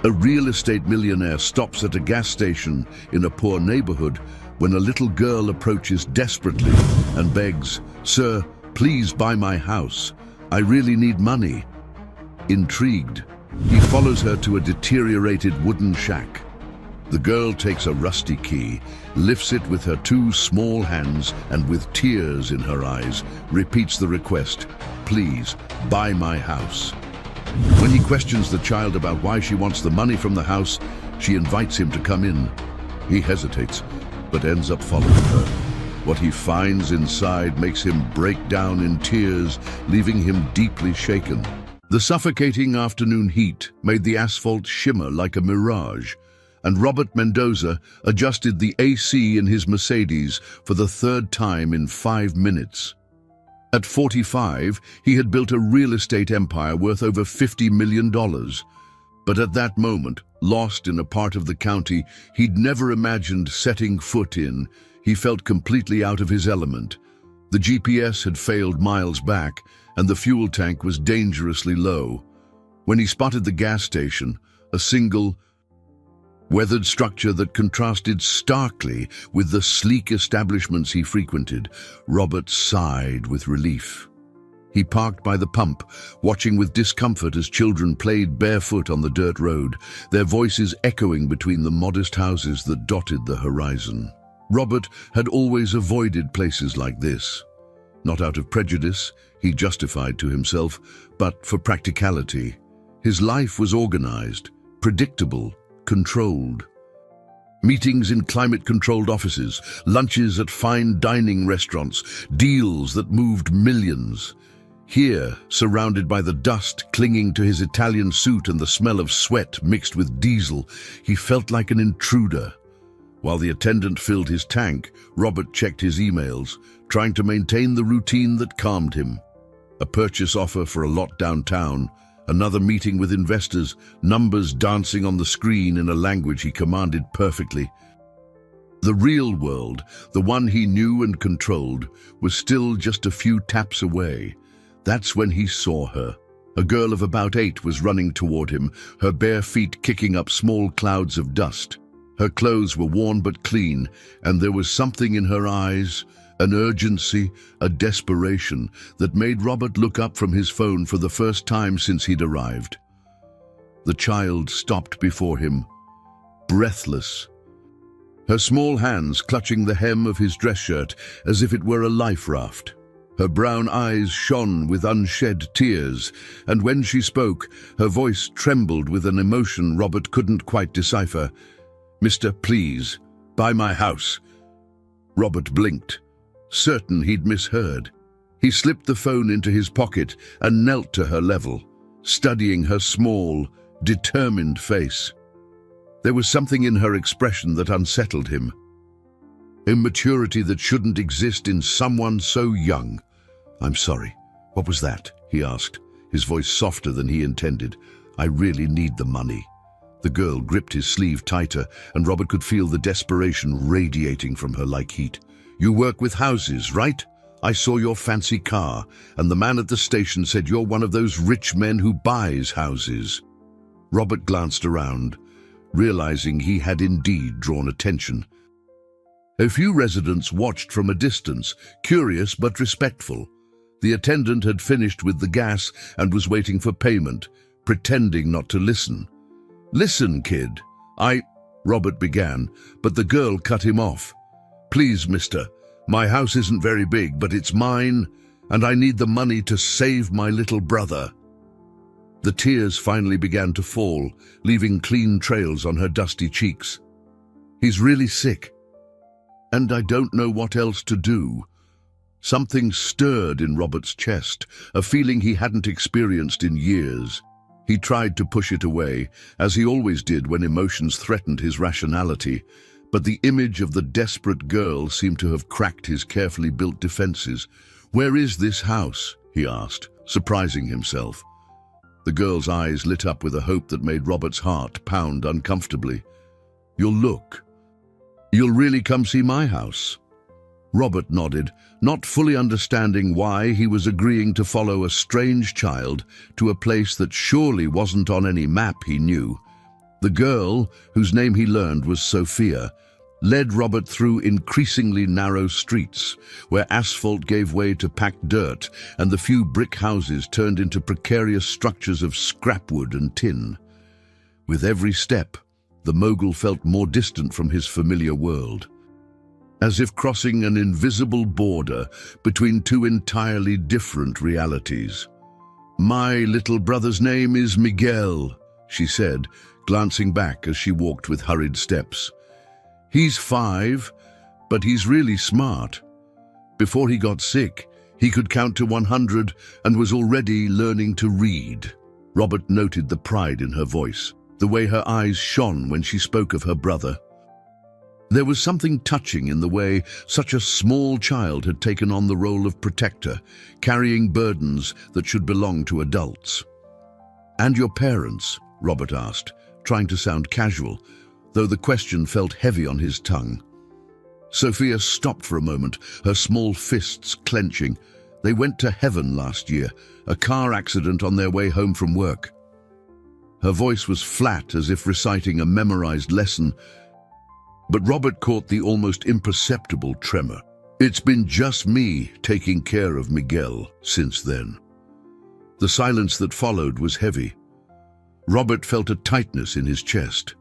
A real estate millionaire stops at a gas station in a poor neighborhood when a little girl approaches desperately and begs, "Sir, please buy my house. I really need money." Intrigued, he follows her to a deteriorated wooden shack. The girl takes a rusty key, lifts it with her two small hands, and with tears in her eyes, repeats the request, "Please, buy my house." When he questions the child about why she wants the money from the house, she invites him to come in. He hesitates, but ends up following her. What he finds inside makes him break down in tears, leaving him deeply shaken. The suffocating afternoon heat made the asphalt shimmer like a mirage, and Robert Mendoza adjusted the AC in his Mercedes for the third time in 5 minutes. At 45, he had built a real estate empire worth over $50 million. But at that moment, lost in a part of the county he'd never imagined setting foot in, he felt completely out of his element. The GPS had failed miles back, and the fuel tank was dangerously low. When he spotted the gas station, a single, weathered structure that contrasted starkly with the sleek establishments he frequented, Robert sighed with relief. He parked by the pump, watching with discomfort as children played barefoot on the dirt road, their voices echoing between the modest houses that dotted the horizon. Robert had always avoided places like this. Not out of prejudice, he justified to himself, but for practicality. His life was organized, predictable, controlled. Meetings in climate-controlled offices, lunches at fine dining restaurants, deals that moved millions. Here, surrounded by the dust clinging to his Italian suit and the smell of sweat mixed with diesel, he felt like an intruder. While the attendant filled his tank, Robert checked his emails, trying to maintain the routine that calmed him. A purchase offer for a lot downtown, another meeting with investors, numbers dancing on the screen in a language he commanded perfectly. The real world, the one he knew and controlled, was still just a few taps away. That's when he saw her. A girl of about 8 was running toward him, her bare feet kicking up small clouds of dust. Her clothes were worn but clean, and there was something in her eyes, an urgency, a desperation, that made Robert look up from his phone for the first time since he'd arrived. The child stopped before him, breathless, her small hands clutching the hem of his dress shirt as if it were a life raft. Her brown eyes shone with unshed tears, and when she spoke, her voice trembled with an emotion Robert couldn't quite decipher. "Mister, please, buy my house." Robert blinked, certain he'd misheard. He slipped the phone into his pocket and knelt to her level, studying her small, determined face. There was something in her expression that unsettled him. Immaturity that shouldn't exist in someone so young. "I'm sorry, what was that?" he asked, his voice softer than he intended. "I really need the money." The girl gripped his sleeve tighter, and Robert could feel the desperation radiating from her like heat. "You work with houses, right? I saw your fancy car, and the man at the station said you're one of those rich men who buys houses." Robert glanced around, realizing he had indeed drawn attention. A few residents watched from a distance, curious but respectful. The attendant had finished with the gas and was waiting for payment, pretending not to listen. "Listen, kid, Robert began, but the girl cut him off. "Please, mister, my house isn't very big, but it's mine, and I need the money to save my little brother." The tears finally began to fall, leaving clean trails on her dusty cheeks. "He's really sick, and I don't know what else to do." Something stirred in Robert's chest, a feeling he hadn't experienced in years. He tried to push it away, as he always did when emotions threatened his rationality, but the image of the desperate girl seemed to have cracked his carefully built defenses. "Where is this house?" he asked, surprising himself. The girl's eyes lit up with a hope that made Robert's heart pound uncomfortably. You'll really come see my house?" Robert nodded, not fully understanding why he was agreeing to follow a strange child to a place that surely wasn't on any map he knew. The girl, whose name he learned was Sophia, led Robert through increasingly narrow streets, where asphalt gave way to packed dirt and the few brick houses turned into precarious structures of scrap wood and tin. With every step, the mogul felt more distant from his familiar world, as if crossing an invisible border between two entirely different realities. "My little brother's name is Miguel," she said, glancing back as she walked with hurried steps. "He's 5, but he's really smart. Before he got sick, he could count to 100 and was already learning to read." Robert noted the pride in her voice, the way her eyes shone when she spoke of her brother. There was something touching in the way such a small child had taken on the role of protector, carrying burdens that should belong to adults. "And your parents?" Robert asked, trying to sound casual, though the question felt heavy on his tongue. Sophia stopped for a moment, her small fists clenching. "They went to heaven last year, a car accident on their way home from work." Her voice was flat, as if reciting a memorized lesson, but Robert caught the almost imperceptible tremor. "It's been just me taking care of Miguel since then." The silence that followed was heavy. Robert felt a tightness in his chest,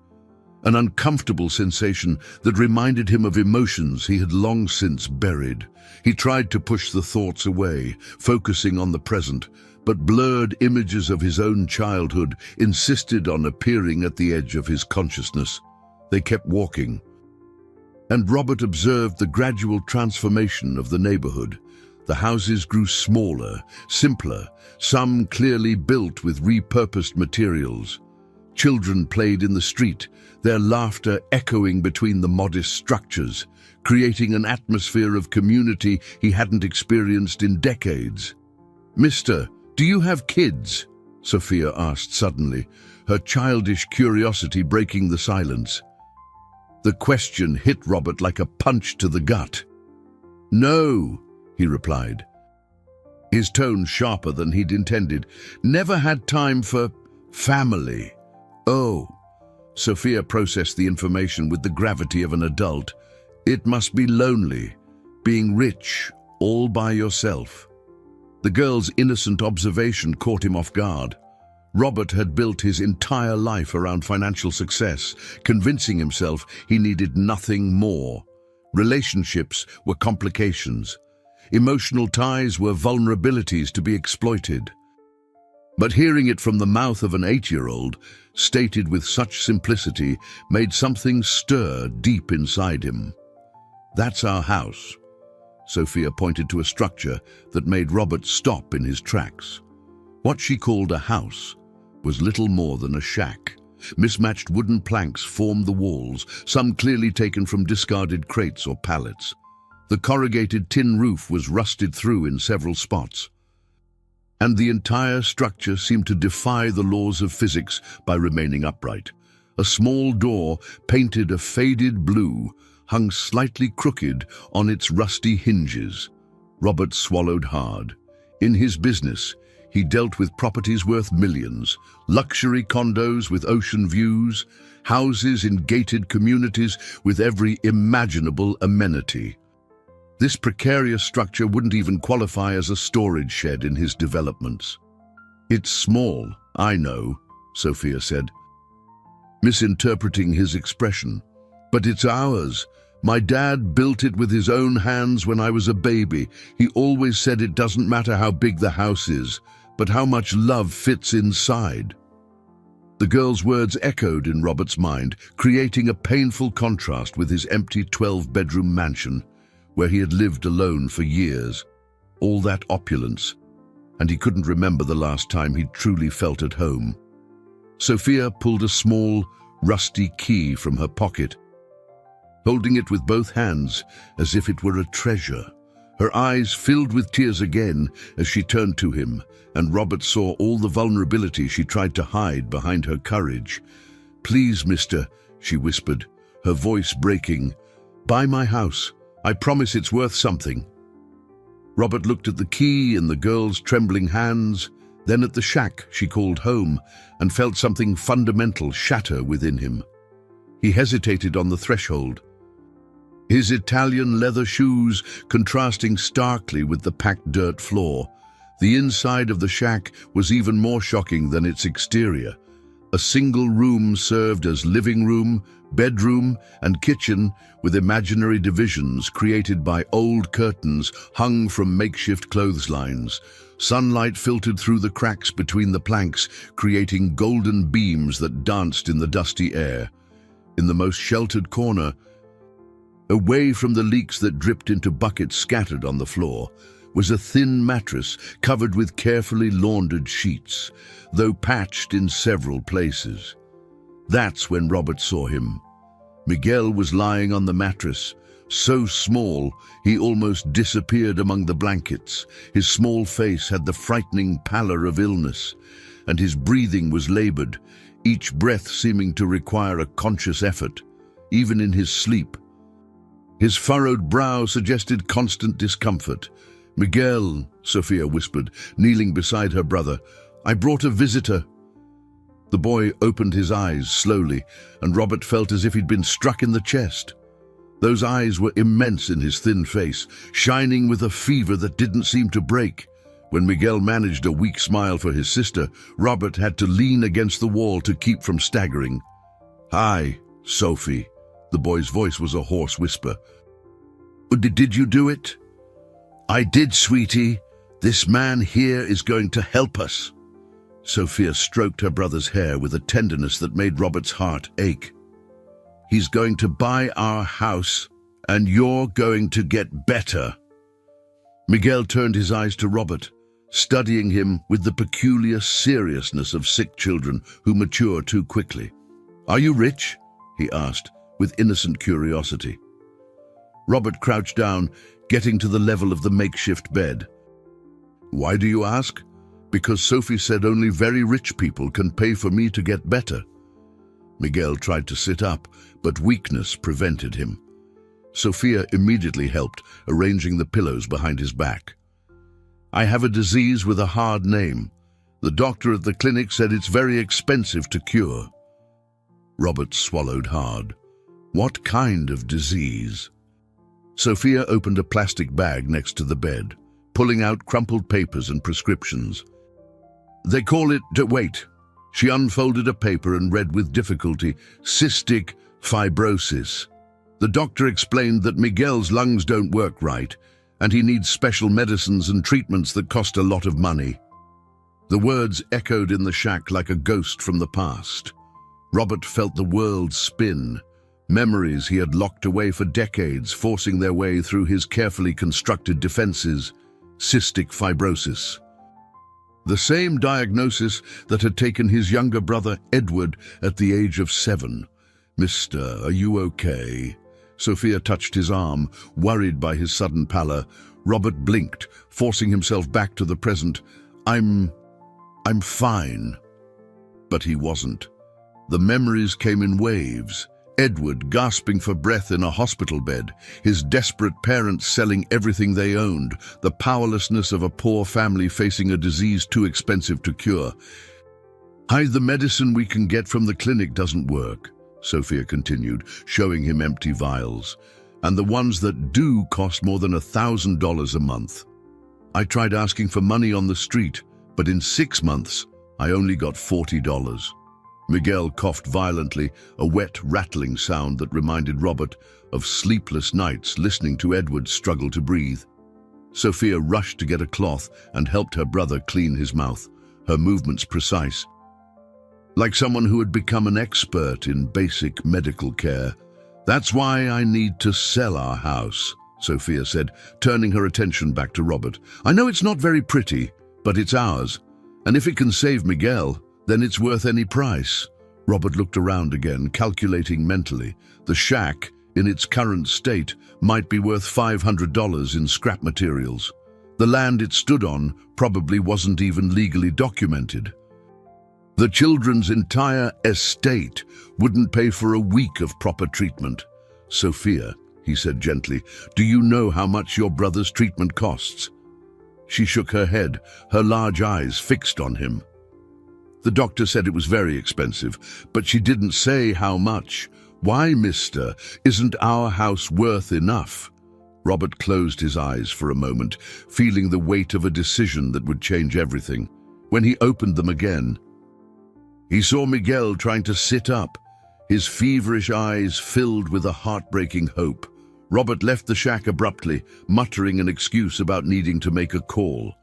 an uncomfortable sensation that reminded him of emotions he had long since buried. He tried to push the thoughts away, focusing on the present, but blurred images of his own childhood insisted on appearing at the edge of his consciousness. They kept walking, and Robert observed the gradual transformation of the neighborhood. The houses grew smaller, simpler, some clearly built with repurposed materials. Children played in the street, their laughter echoing between the modest structures, creating an atmosphere of community he hadn't experienced in decades. "Mister, do you have kids?" Sophia asked suddenly, her childish curiosity breaking the silence. The question hit Robert like a punch to the gut. "No," he replied, his tone sharper than he'd intended. "Never had time for family." "Oh." Sophia processed the information with the gravity of an adult. "It must be lonely, being rich, all by yourself." The girl's innocent observation caught him off guard. Robert had built his entire life around financial success, convincing himself he needed nothing more. Relationships were complications. Emotional ties were vulnerabilities to be exploited. But hearing it from the mouth of an 8-year-old, stated with such simplicity, made something stir deep inside him. "That's our house." Sophia pointed to a structure that made Robert stop in his tracks. What she called a house was little more than a shack. Mismatched wooden planks formed the walls, some clearly taken from discarded crates or pallets. The corrugated tin roof was rusted through in several spots, and the entire structure seemed to defy the laws of physics by remaining upright. A small door, painted a faded blue, hung slightly crooked on its rusty hinges. Robert swallowed hard. In his business, he dealt with properties worth millions, luxury condos with ocean views, houses in gated communities with every imaginable amenity. This precarious structure wouldn't even qualify as a storage shed in his developments. "It's small, I know," Sophia said, misinterpreting his expression. "But it's ours. My dad built it with his own hands when I was a baby. He always said it doesn't matter how big the house is, but how much love fits inside." The girl's words echoed in Robert's mind, creating a painful contrast with his empty 12-bedroom mansion, where he had lived alone for years. All that opulence, and he couldn't remember the last time he'd truly felt at home. Sophia pulled a small, rusty key from her pocket, holding it with both hands as if it were a treasure. Her eyes filled with tears again as she turned to him, and Robert saw all the vulnerability she tried to hide behind her courage. "Please, mister," she whispered, her voice breaking, "buy my house. I promise it's worth something." Robert looked at the key in the girl's trembling hands, Then at the shack she called home and felt something fundamental shatter within him. He hesitated on the threshold, his Italian leather shoes contrasting starkly with the packed dirt floor. The inside of the shack was even more shocking than its exterior. A single room served as living room, bedroom, and kitchen, with imaginary divisions created by old curtains hung from makeshift clotheslines. Sunlight filtered through the cracks between the planks, creating golden beams that danced in the dusty air. In the most sheltered corner, away from the leaks that dripped into buckets scattered on the floor, was a thin mattress covered with carefully laundered sheets, though patched in several places. That's when Robert saw him. Miguel was lying on the mattress, so small he almost disappeared among the blankets. His small face had the frightening pallor of illness, and his breathing was labored, each breath seeming to require a conscious effort, even in his sleep. His furrowed brow suggested constant discomfort. "Miguel," Sophia whispered, kneeling beside her brother, "I brought a visitor." The boy opened his eyes slowly, and Robert felt as if he'd been struck in the chest. Those eyes were immense in his thin face, shining with a fever that didn't seem to break. When Miguel managed a weak smile for his sister, Robert had to lean against the wall to keep from staggering. "Hi, Sophie." The boy's voice was a hoarse whisper. Did you do it?" "I did, sweetie. This man here is going to help us." Sophia stroked her brother's hair with a tenderness that made Robert's heart ache. "He's going to buy our house, and you're going to get better." Miguel turned his eyes to Robert, studying him with the peculiar seriousness of sick children who mature too quickly. "Are you rich?" he asked, with innocent curiosity. Robert crouched down, getting to the level of the makeshift bed. "Why do you ask?" "Because Sophie said only very rich people can pay for me to get better." Miguel tried to sit up, but weakness prevented him. Sophia immediately helped, arranging the pillows behind his back. "I have a disease with a hard name. The doctor at the clinic said it's very expensive to cure." Robert swallowed hard. "What kind of disease?" Sophia opened a plastic bag next to the bed, pulling out crumpled papers and prescriptions. "They call it..." Wait. She unfolded a paper and read with difficulty, "Cystic fibrosis." The doctor explained that Miguel's lungs don't work right, and he needs special medicines and treatments that cost a lot of money. The words echoed in the shack like a ghost from the past. Robert felt the world spin. Memories he had locked away for decades, forcing their way through his carefully constructed defenses. Cystic fibrosis. The same diagnosis that had taken his younger brother, Edward, at the age of 7. "Mister, are you okay?" Sophia touched his arm, worried by his sudden pallor. Robert blinked, forcing himself back to the present. I'm fine." But he wasn't. The memories came in waves. Edward gasping for breath in a hospital bed, his desperate parents selling everything they owned, the powerlessness of a poor family facing a disease too expensive to cure. "The medicine we can get from the clinic doesn't work," Sophia continued, showing him empty vials. "And the ones that do cost more than $1,000 a month. I tried asking for money on the street, but in 6 months, I only got $40. Miguel coughed violently, a wet, rattling sound that reminded Robert of sleepless nights listening to Edward struggle to breathe. Sophia rushed to get a cloth and helped her brother clean his mouth, her movements precise, like someone who had become an expert in basic medical care. "That's why I need to sell our house," Sophia said, turning her attention back to Robert. "I know it's not very pretty, but it's ours, and if it can save Miguel, then it's worth any price." Robert looked around again, calculating mentally. The shack, in its current state, might be worth $500 in scrap materials. The land it stood on probably wasn't even legally documented. The children's entire estate wouldn't pay for a week of proper treatment. "Sophia," he said gently, "do you know how much your brother's treatment costs?" She shook her head, her large eyes fixed on him. The doctor said it was very expensive, but she didn't say how much. Why, mister, isn't our house worth enough? Robert closed his eyes for a moment, feeling the weight of a decision that would change everything. When he opened them again, he saw Miguel trying to sit up, his feverish eyes filled with a heartbreaking hope. Robert left the shack abruptly, muttering an excuse about needing to make a call.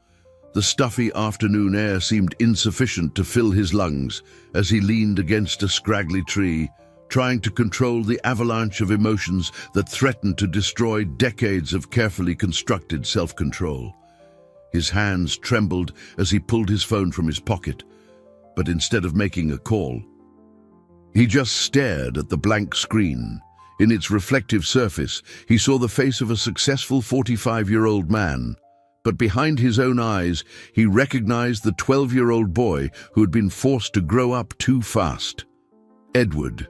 The stuffy afternoon air seemed insufficient to fill his lungs as he leaned against a scraggly tree, trying to control the avalanche of emotions that threatened to destroy decades of carefully constructed self-control. His hands trembled as he pulled his phone from his pocket, but instead of making a call, he just stared at the blank screen. In its reflective surface, he saw the face of a successful 45-year-old man, but behind his own eyes, he recognized the 12-year-old boy who had been forced to grow up too fast. Edward.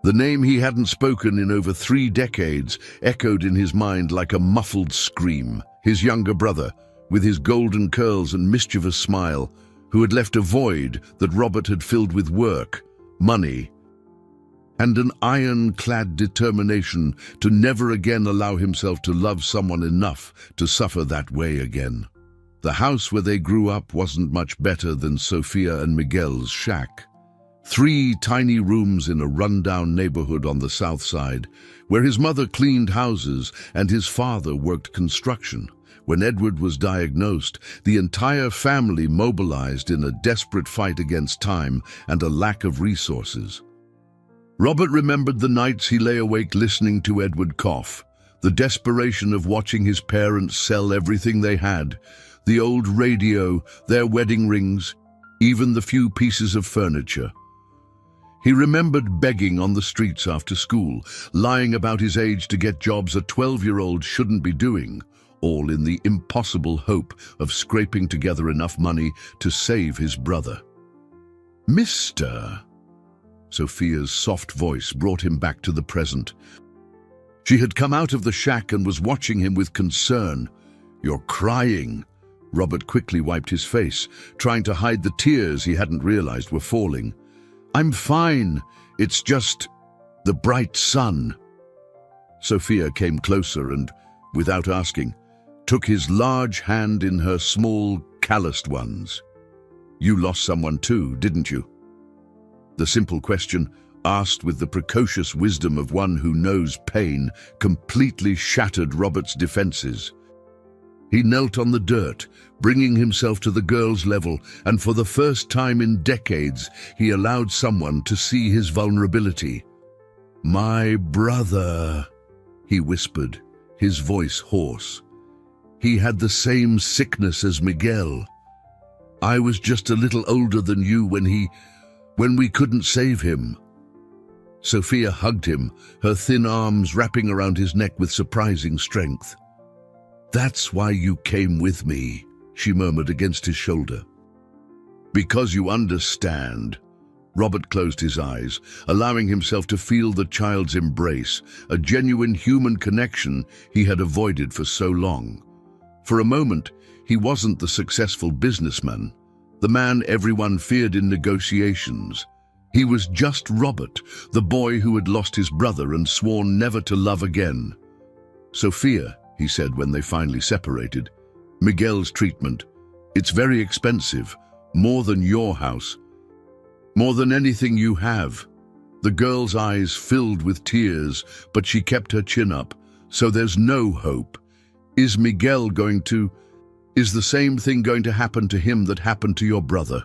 The name he hadn't spoken in over 3 decades echoed in his mind like a muffled scream. His younger brother, with his golden curls and mischievous smile, who had left a void that Robert had filled with work, money, and an iron-clad determination to never again allow himself to love someone enough to suffer that way again. The house where they grew up wasn't much better than Sophia and Miguel's shack. 3 tiny rooms in a rundown neighborhood on the south side, where his mother cleaned houses and his father worked construction. When Edward was diagnosed, the entire family mobilized in a desperate fight against time and a lack of resources. Robert remembered the nights he lay awake listening to Edward cough, the desperation of watching his parents sell everything they had, the old radio, their wedding rings, even the few pieces of furniture. He remembered begging on the streets after school, lying about his age to get jobs a 12-year-old shouldn't be doing, all in the impossible hope of scraping together enough money to save his brother. "Mister," Sophia's soft voice brought him back to the present. She had come out of the shack and was watching him with concern. "You're crying." Robert quickly wiped his face, trying to hide the tears he hadn't realized were falling. "I'm fine. It's just the bright sun." Sophia came closer and, without asking, took his large hand in her small, calloused ones. "You lost someone too, didn't you?" The simple question, asked with the precocious wisdom of one who knows pain, completely shattered Robert's defenses. He knelt on the dirt, bringing himself to the girl's level, and for the first time in decades, he allowed someone to see his vulnerability. "My brother," he whispered, his voice hoarse. "He had the same sickness as Miguel. I was just a little older than you when we couldn't save him." Sophia hugged him, her thin arms wrapping around his neck with surprising strength. "That's why you came with me," she murmured against his shoulder. "Because you understand." Robert closed his eyes, allowing himself to feel the child's embrace, a genuine human connection he had avoided for so long. For a moment, he wasn't the successful businessman, the man everyone feared in negotiations. He was just Robert, the boy who had lost his brother and sworn never to love again. "Sophia," he said when they finally separated, "Miguel's treatment, it's very expensive, more than your house, more than anything you have." The girl's eyes filled with tears, but she kept her chin up. "So there's no hope. Is the same thing going to happen to him that happened to your brother?"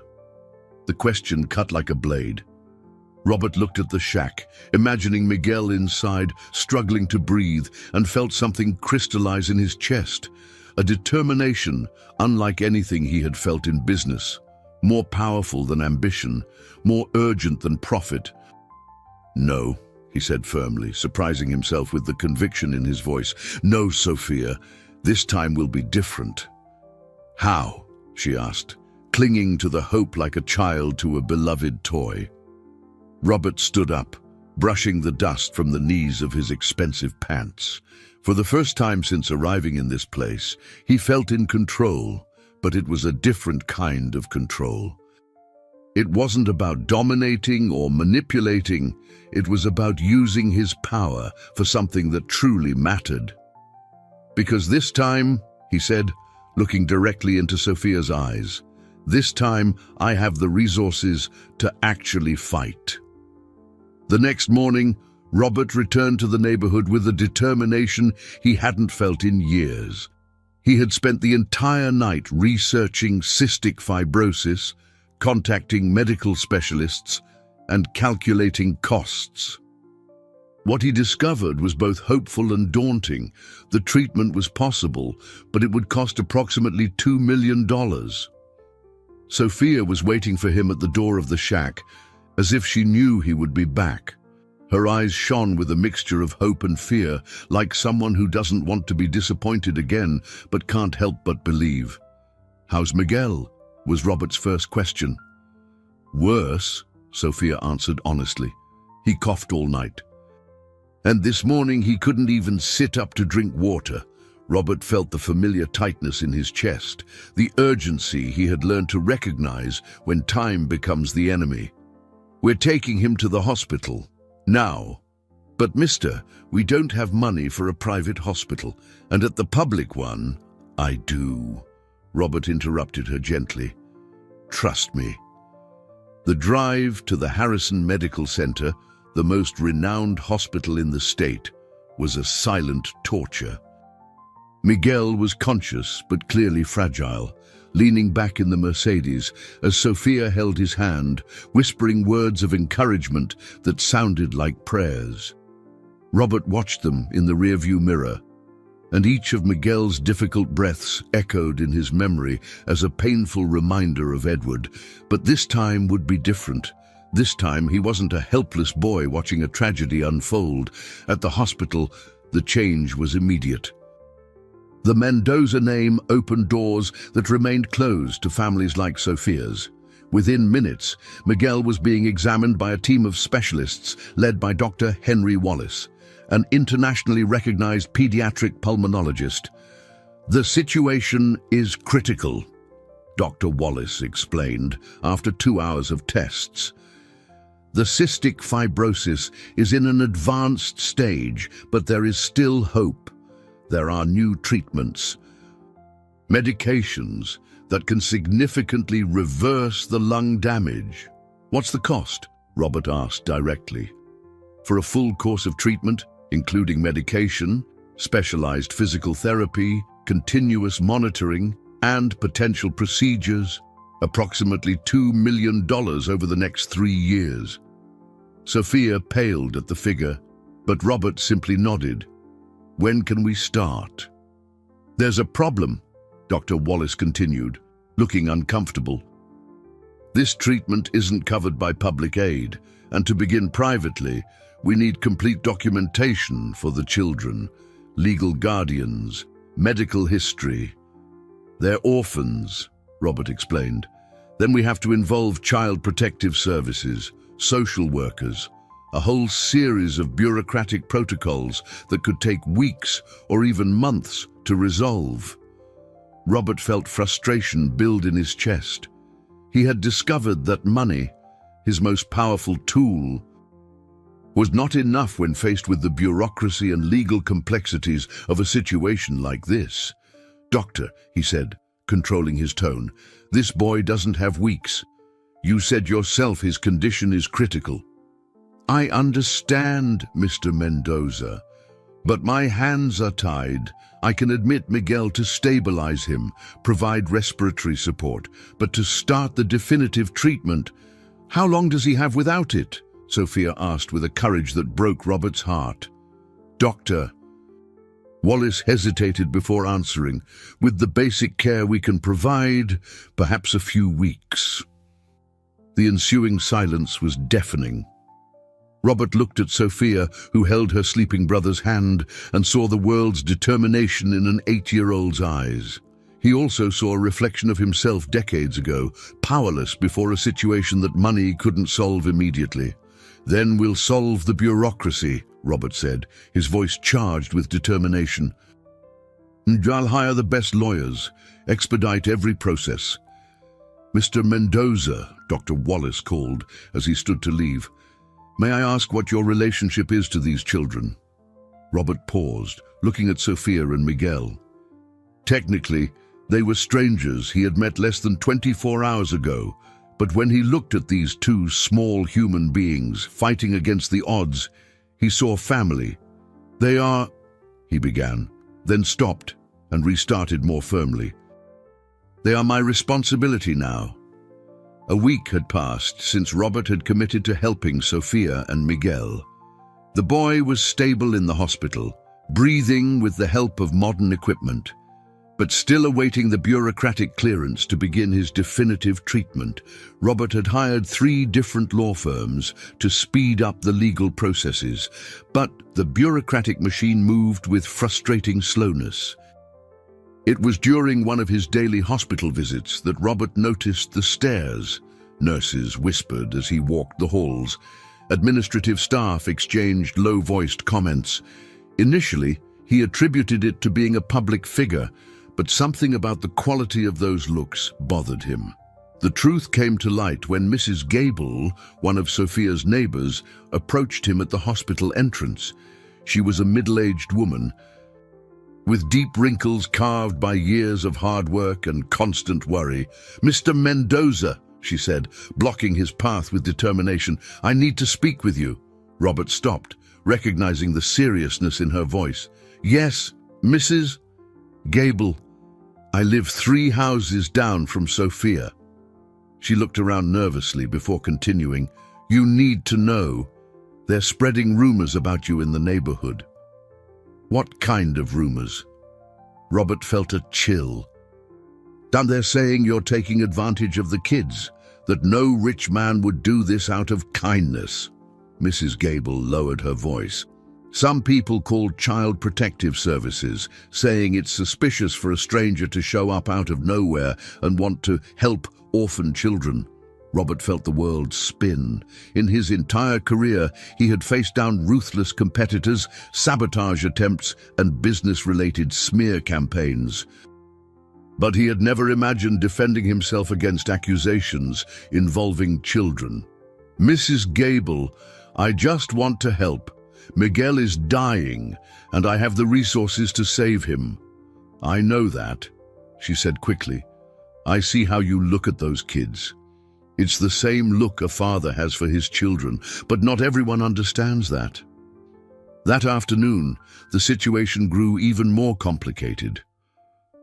The question cut like a blade. Robert looked at the shack, imagining Miguel inside, struggling to breathe, and felt something crystallize in his chest. A determination unlike anything he had felt in business, more powerful than ambition, more urgent than profit. "No," he said firmly, surprising himself with the conviction in his voice. "No, Sophia, this time will be different." "How?" she asked, clinging to the hope like a child to a beloved toy. Robert stood up, brushing the dust from the knees of his expensive pants. For the first time since arriving in this place, he felt in control, but it was a different kind of control. It wasn't about dominating or manipulating, it was about using his power for something that truly mattered. Because this time, he said, looking directly into Sophia's eyes, this time I have the resources to actually fight. The next morning, Robert returned to the neighborhood with a determination he hadn't felt in years. He had spent the entire night researching cystic fibrosis, contacting medical specialists, and calculating costs. What he discovered was both hopeful and daunting. The treatment was possible, but it would cost approximately $2 million. Sophia was waiting for him at the door of the shack, as if she knew he would be back. Her eyes shone with a mixture of hope and fear, like someone who doesn't want to be disappointed again, but can't help but believe. "How's Miguel?" was Robert's first question. "Worse," Sophia answered honestly. "He coughed all night. And this morning he couldn't even sit up to drink water." Robert felt the familiar tightness in his chest, the urgency he had learned to recognize when time becomes the enemy. "We're taking him to the hospital. Now." "But mister, we don't have money for a private hospital, and at the public one—" "I do," Robert interrupted her gently. "Trust me." The drive to the Harrison Medical Center, the most renowned hospital in the state, was a silent torture. Miguel was conscious but clearly fragile, leaning back in the Mercedes as Sophia held his hand, whispering words of encouragement that sounded like prayers. Robert watched them in the rearview mirror, and each of Miguel's difficult breaths echoed in his memory as a painful reminder of Edward. But this time would be different. This time he wasn't a helpless boy watching a tragedy unfold. At the hospital, the change was immediate. The Mendoza name opened doors that remained closed to families like Sophia's. Within minutes, Miguel was being examined by a team of specialists led by Dr. Henry Wallace, an internationally recognized pediatric pulmonologist. "The situation is critical," Dr. Wallace explained after 2 hours of tests. "The cystic fibrosis is in an advanced stage, but there is still hope. There are new treatments, medications that can significantly reverse the lung damage." "What's the cost?" Robert asked directly. "For a full course of treatment, including medication, specialized physical therapy, continuous monitoring, and potential procedures, approximately $2 million over the next 3 years. Sophia paled at the figure, but Robert simply nodded. "When can we start?" "There's a problem," Dr. Wallace continued, looking uncomfortable. "This treatment isn't covered by public aid, and to begin privately, we need complete documentation for the children, legal guardians, medical history. They're orphans," Robert explained. "Then we have to involve child protective services, social workers, a whole series of bureaucratic protocols that could take weeks or even months to resolve." Robert felt frustration build in his chest. He had discovered that money, his most powerful tool, was not enough when faced with the bureaucracy and legal complexities of a situation like this. "Doctor," he said, controlling his tone, "this boy doesn't have weeks. You said yourself his condition is critical." "I understand, Mr. Mendoza, but my hands are tied. I can admit Miguel to stabilize him, provide respiratory support, but to start the definitive treatment—" "How long does he have without it?" Sophia asked with a courage that broke Robert's heart. "Doctor," Wallace hesitated before answering, "with the basic care we can provide, perhaps a few weeks." The ensuing silence was deafening. Robert looked at Sophia, who held her sleeping brother's hand, and saw the world's determination in an 8-year-old's eyes. He also saw a reflection of himself decades ago, powerless before a situation that money couldn't solve immediately. "Then we'll solve the bureaucracy," Robert said, his voice charged with determination. I'll hire the best lawyers, expedite every process. Mr. Mendoza, Dr. Wallace called as he stood to leave. May I ask what your relationship is to these children? Robert paused, looking at Sophia and Miguel. Technically, they were strangers he had met less than 24 hours ago, but when he looked at these two small human beings fighting against the odds, he saw family. They are, he began, then stopped and restarted more firmly. They are my responsibility now. A week had passed since Robert had committed to helping Sophia and Miguel. The boy was stable in the hospital, breathing with the help of modern equipment, but still awaiting the bureaucratic clearance to begin his definitive treatment. Robert had hired 3 different law firms to speed up the legal processes, but the bureaucratic machine moved with frustrating slowness. It was during one of his daily hospital visits that Robert noticed the stares. Nurses whispered as he walked the halls. Administrative staff exchanged low-voiced comments. Initially, he attributed it to being a public figure, but something about the quality of those looks bothered him. The truth came to light when Mrs. Gable, one of Sophia's neighbors, approached him at the hospital entrance. She was a middle-aged woman, with deep wrinkles carved by years of hard work and constant worry. Mr. Mendoza, she said, blocking his path with determination, I need to speak with you. Robert stopped, recognizing the seriousness in her voice. Yes, Mrs. Gable. I live 3 houses down from Sophia. She looked around nervously before continuing. You need to know. They're spreading rumors about you in the neighborhood. What kind of rumors? Robert felt a chill. And they're saying you're taking advantage of the kids, that no rich man would do this out of kindness. Mrs. Gable lowered her voice. Some people called Child Protective Services, saying it's suspicious for a stranger to show up out of nowhere and want to help orphan children. Robert felt the world spin. In his entire career, he had faced down ruthless competitors, sabotage attempts, and business-related smear campaigns. But he had never imagined defending himself against accusations involving children. Mrs. Gable, I just want to help. Miguel is dying, and I have the resources to save him. I know that, she said quickly. I see how you look at those kids. It's the same look a father has for his children, but not everyone understands that. That afternoon, the situation grew even more complicated.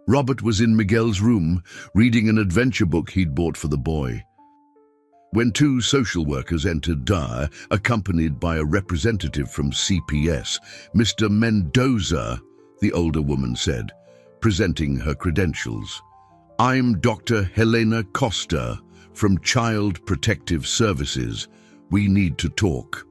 Robert was in Miguel's room, reading an adventure book he'd bought for the boy, when 2 social workers entered, accompanied by a representative from CPS. Mr. Mendoza, the older woman said, presenting her credentials. I'm Dr. Helena Costa from Child Protective Services. We need to talk.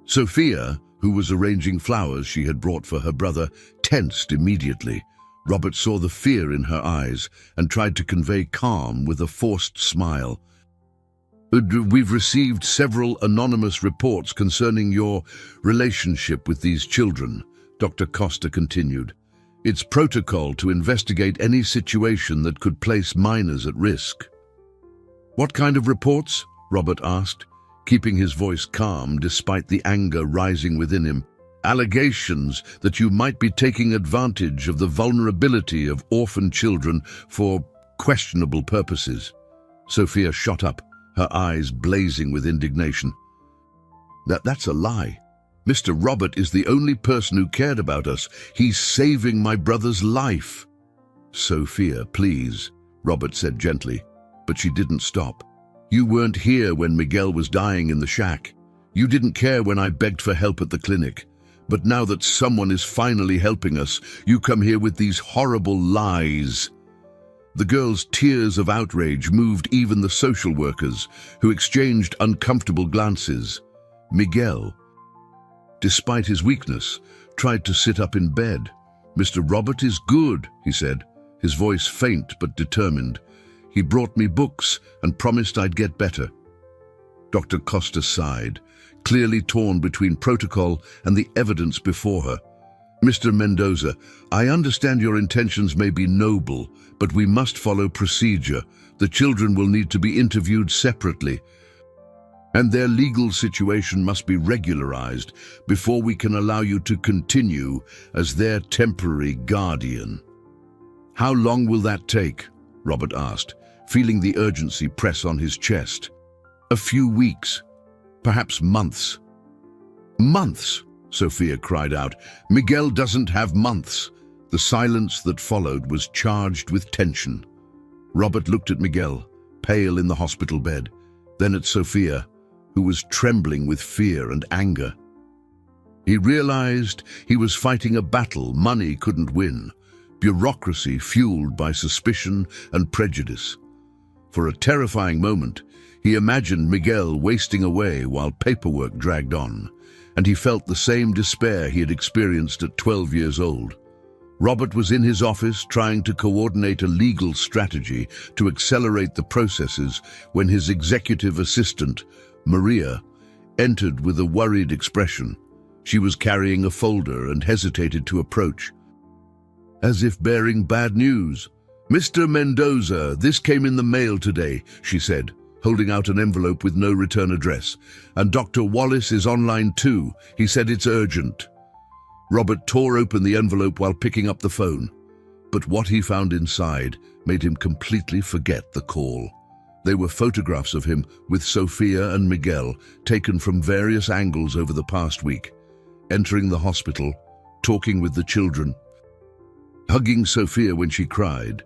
Sophia, who was arranging flowers she had brought for her brother, tensed immediately. Robert saw the fear in her eyes and tried to convey calm with a forced smile. We've received several anonymous reports concerning your relationship with these children, Dr. Costa continued. It's protocol to investigate any situation that could place minors at risk. What kind of reports? Robert asked, keeping his voice calm despite the anger rising within him. Allegations that you might be taking advantage of the vulnerability of orphan children for questionable purposes. Sophia shot up, her eyes blazing with indignation. That's a lie. Mr. Robert is the only person who cared about us. He's saving my brother's life. Sophia, please, Robert said gently, but she didn't stop. You weren't here when Miguel was dying in the shack. You didn't care when I begged for help at the clinic. But now that someone is finally helping us, you come here with these horrible lies. The girl's tears of outrage moved even the social workers, who exchanged uncomfortable glances. Miguel, despite his weakness, tried to sit up in bed. Mr. Robert is good, he said, his voice faint but determined. He brought me books and promised I'd get better. Dr. Costa sighed, clearly torn between protocol and the evidence before her. Mr. Mendoza, I understand your intentions may be noble, but we must follow procedure. The children will need to be interviewed separately, and their legal situation must be regularized before we can allow you to continue as their temporary guardian. How long will that take? Robert asked, feeling the urgency press on his chest. A few weeks, perhaps months. Months, Sophia cried out. Miguel doesn't have months. The silence that followed was charged with tension. Robert looked at Miguel, pale in the hospital bed, then at Sophia, who was trembling with fear and anger. He realized he was fighting a battle money couldn't win, bureaucracy fueled by suspicion and prejudice. For a terrifying moment, he imagined Miguel wasting away while paperwork dragged on, and he felt the same despair he had experienced at 12 years old. Robert was in his office trying to coordinate a legal strategy to accelerate the processes when his executive assistant, Maria, entered with a worried expression. She was carrying a folder and hesitated to approach, as if bearing bad news. Mr. Mendoza, this came in the mail today, she said, holding out an envelope with no return address. And Dr. Wallace is online too. He said it's urgent. Robert tore open the envelope while picking up the phone, but what he found inside made him completely forget the call. They were photographs of him with Sophia and Miguel, taken from various angles over the past week, entering the hospital, talking with the children, hugging Sophia when she cried.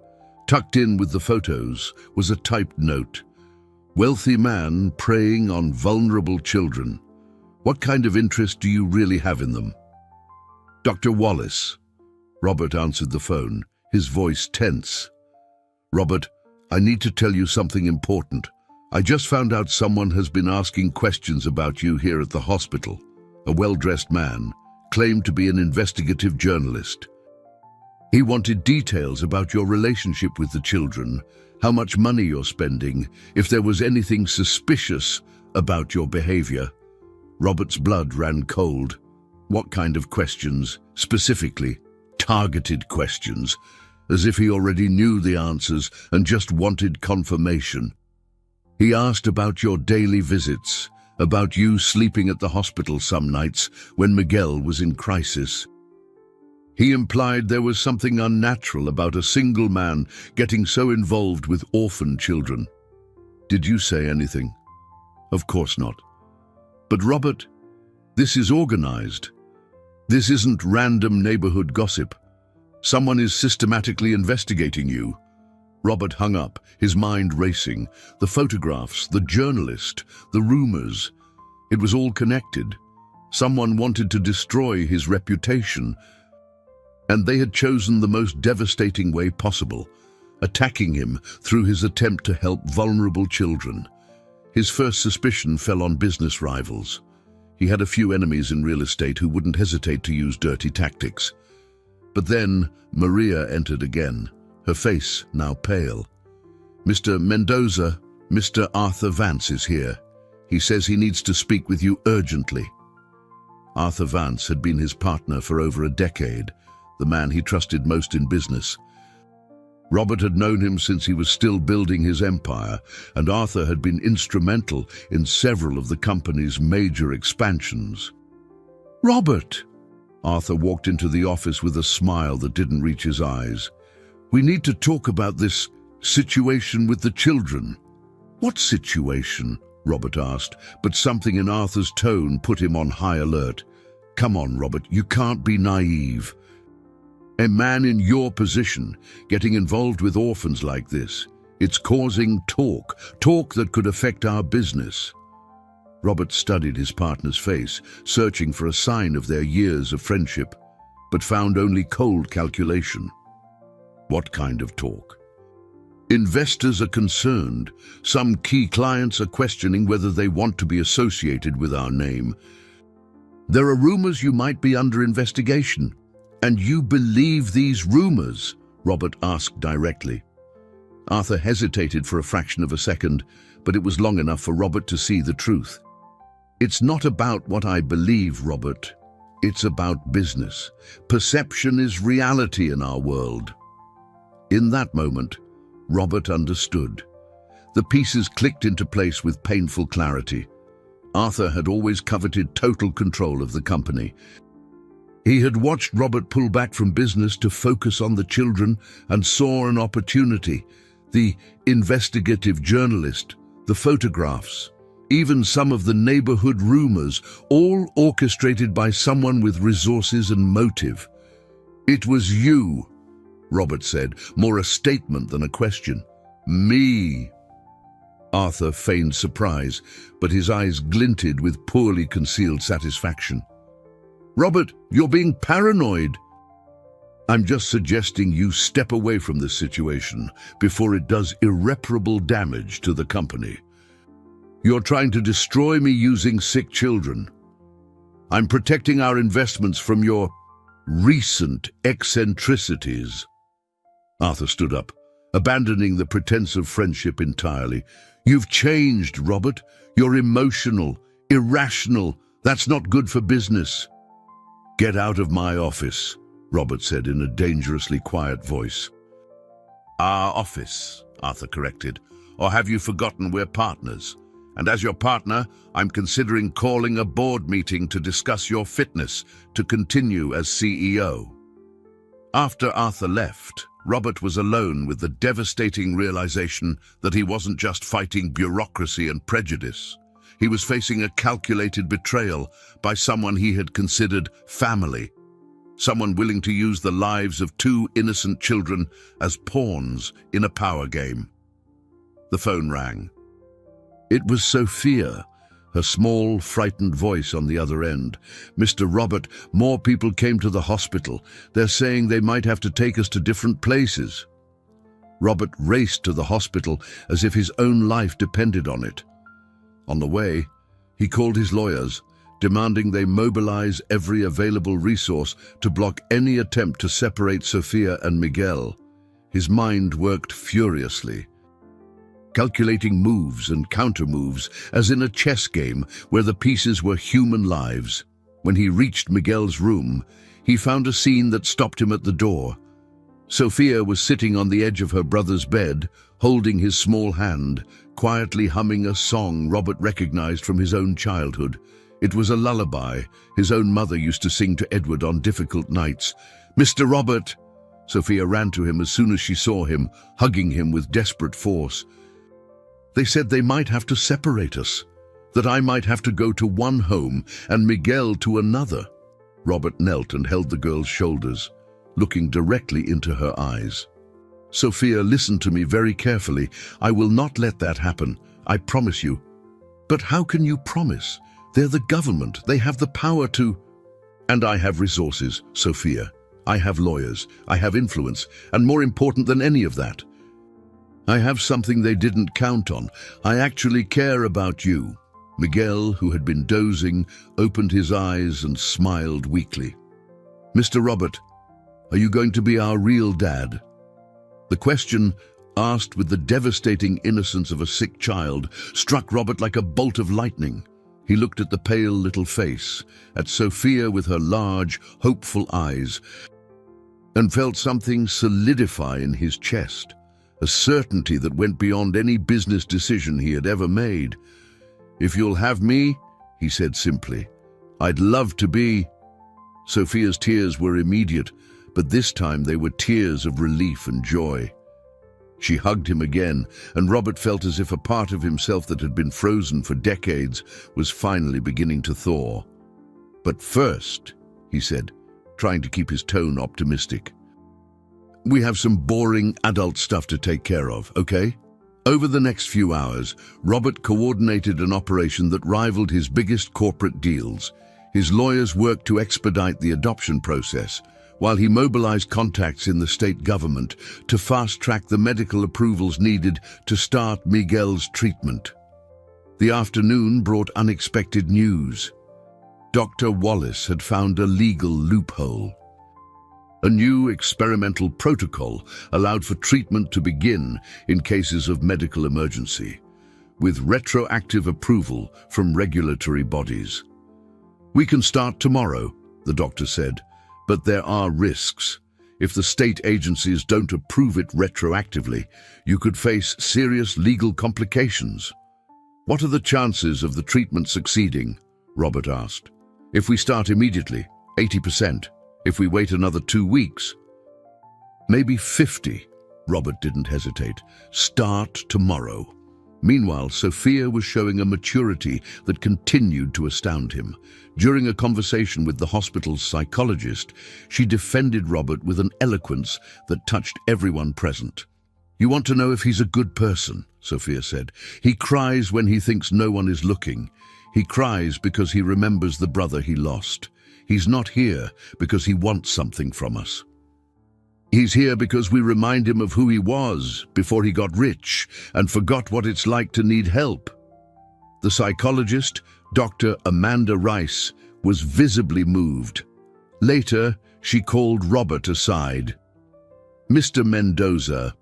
Tucked in with the photos was a typed note. Wealthy man preying on vulnerable children. What kind of interest do you really have in them? Dr. Wallace. Robert answered the phone, his voice tense. Robert, I need to tell you something important. I just found out someone has been asking questions about you here at the hospital. A well-dressed man claimed to be an investigative journalist. He wanted details about your relationship with the children, how much money you're spending, if there was anything suspicious about your behavior. Robert's blood ran cold. What kind of questions? Specifically, targeted questions, as if he already knew the answers and just wanted confirmation. He asked about your daily visits, about you sleeping at the hospital some nights when Miguel was in crisis. He implied there was something unnatural about a single man getting so involved with orphan children. Did you say anything? Of course not. But Robert, this is organized. This isn't random neighborhood gossip. Someone is systematically investigating you. Robert hung up, his mind racing. The photographs, the journalist, the rumors. It was all connected. Someone wanted to destroy his reputation, and they had chosen the most devastating way possible, attacking him through his attempt to help vulnerable children. His first suspicion fell on business rivals. He had a few enemies in real estate who wouldn't hesitate to use dirty tactics. But then Maria entered again, her face now pale. Mr. Mendoza, Mr. Arthur Vance is here. He says he needs to speak with you urgently. Arthur Vance had been his partner for over a decade, the man he trusted most in business. Robert had known him since he was still building his empire, and Arthur had been instrumental in several of the company's major expansions. Robert! Arthur walked into the office with a smile that didn't reach his eyes. We need to talk about this situation with the children. What situation? Robert asked, but something in Arthur's tone put him on high alert. Come on, Robert, you can't be naive. A man in your position, getting involved with orphans like this, it's causing talk that could affect our business. Robert studied his partner's face, searching for a sign of their years of friendship, but found only cold calculation. What kind of talk? Investors are concerned. Some key clients are questioning whether they want to be associated with our name. There are rumors you might be under investigation. And you believe these rumors? Robert asked directly. Arthur hesitated for a fraction of a second, but it was long enough for Robert to see the truth. It's not about what I believe, Robert. It's about business. Perception is reality in our world. In that moment, Robert understood. The pieces clicked into place with painful clarity. Arthur had always coveted total control of the company. He had watched Robert pull back from business to focus on the children and saw an opportunity. The investigative journalist, the photographs, even some of the neighborhood rumors, all orchestrated by someone with resources and motive. "It was you," Robert said, more a statement than a question. "Me." Arthur feigned surprise, but his eyes glinted with poorly concealed satisfaction. "Robert, you're being paranoid." "I'm just suggesting you step away from this situation before it does irreparable damage to the company. You're trying to destroy me using sick children. I'm protecting our investments from your recent eccentricities." Arthur stood up, abandoning the pretense of friendship entirely. "You've changed, Robert. You're emotional, irrational. That's not good for business." "Get out of my office," Robert said in a dangerously quiet voice. "Our office," Arthur corrected. "Or have you forgotten we're partners? And as your partner, I'm considering calling a board meeting to discuss your fitness to continue as CEO." After Arthur left, Robert was alone with the devastating realization that he wasn't just fighting bureaucracy and prejudice. He was facing a calculated betrayal by someone he had considered family, someone willing to use the lives of two innocent children as pawns in a power game. The phone rang. It was Sophia, her small, frightened voice on the other end. "Mr. Robert, more people came to the hospital. They're saying they might have to take us to different places." Robert raced to the hospital as if his own life depended on it. On the way, he called his lawyers, demanding they mobilize every available resource to block any attempt to separate Sophia and Miguel. His mind worked furiously, calculating moves and counter-moves, as in a chess game where the pieces were human lives. When he reached Miguel's room, he found a scene that stopped him at the door. Sophia was sitting on the edge of her brother's bed, holding his small hand, quietly humming a song Robert recognized from his own childhood. It was a lullaby his own mother used to sing to Edward on difficult nights. "Mr. Robert!" Sophia ran to him as soon as she saw him, hugging him with desperate force. "They said they might have to separate us, that I might have to go to one home and Miguel to another." Robert knelt and held the girl's shoulders, looking directly into her eyes. "Sophia, listen to me very carefully. I will not let that happen. I promise you." "But how can you promise? They're the government. They have the power to—" "And I have resources, Sophia. I have lawyers. I have influence. And more important than any of that, I have something they didn't count on. I actually care about you." Miguel, who had been dozing, opened his eyes and smiled weakly. "Mr. Robert, are you going to be our real dad?" The question, asked with the devastating innocence of a sick child, struck Robert like a bolt of lightning. He looked at the pale little face, at Sophia with her large, hopeful eyes, and felt something solidify in his chest. A certainty that went beyond any business decision he had ever made. "If you'll have me," he said simply, "I'd love to be—" Sophia's tears were immediate, but this time they were tears of relief and joy. She hugged him again, and Robert felt as if a part of himself that had been frozen for decades was finally beginning to thaw. "But first," he said, trying to keep his tone optimistic, "we have some boring adult stuff to take care of, okay?" Over the next few hours, Robert coordinated an operation that rivaled his biggest corporate deals. His lawyers worked to expedite the adoption process, while he mobilized contacts in the state government to fast-track the medical approvals needed to start Miguel's treatment. The afternoon brought unexpected news. Dr. Wallace had found a legal loophole. A new experimental protocol allowed for treatment to begin in cases of medical emergency, with retroactive approval from regulatory bodies. "We can start tomorrow," the doctor said, "but there are risks. If the state agencies don't approve it retroactively, you could face serious legal complications." "What are the chances of the treatment succeeding?" Robert asked. "If we start immediately, 80%. If we wait another 2 weeks, maybe 50. Robert didn't hesitate. "Start tomorrow." Meanwhile, Sophia was showing a maturity that continued to astound him. During a conversation with the hospital's psychologist, she defended Robert with an eloquence that touched everyone present. "You want to know if he's a good person," Sophia said. "He cries when he thinks no one is looking. He cries because he remembers the brother he lost. He's not here because he wants something from us. He's here because we remind him of who he was before he got rich and forgot what it's like to need help." The psychologist, Dr. Amanda Rice, was visibly moved. Later, she called Robert aside. "Mr. Mendoza,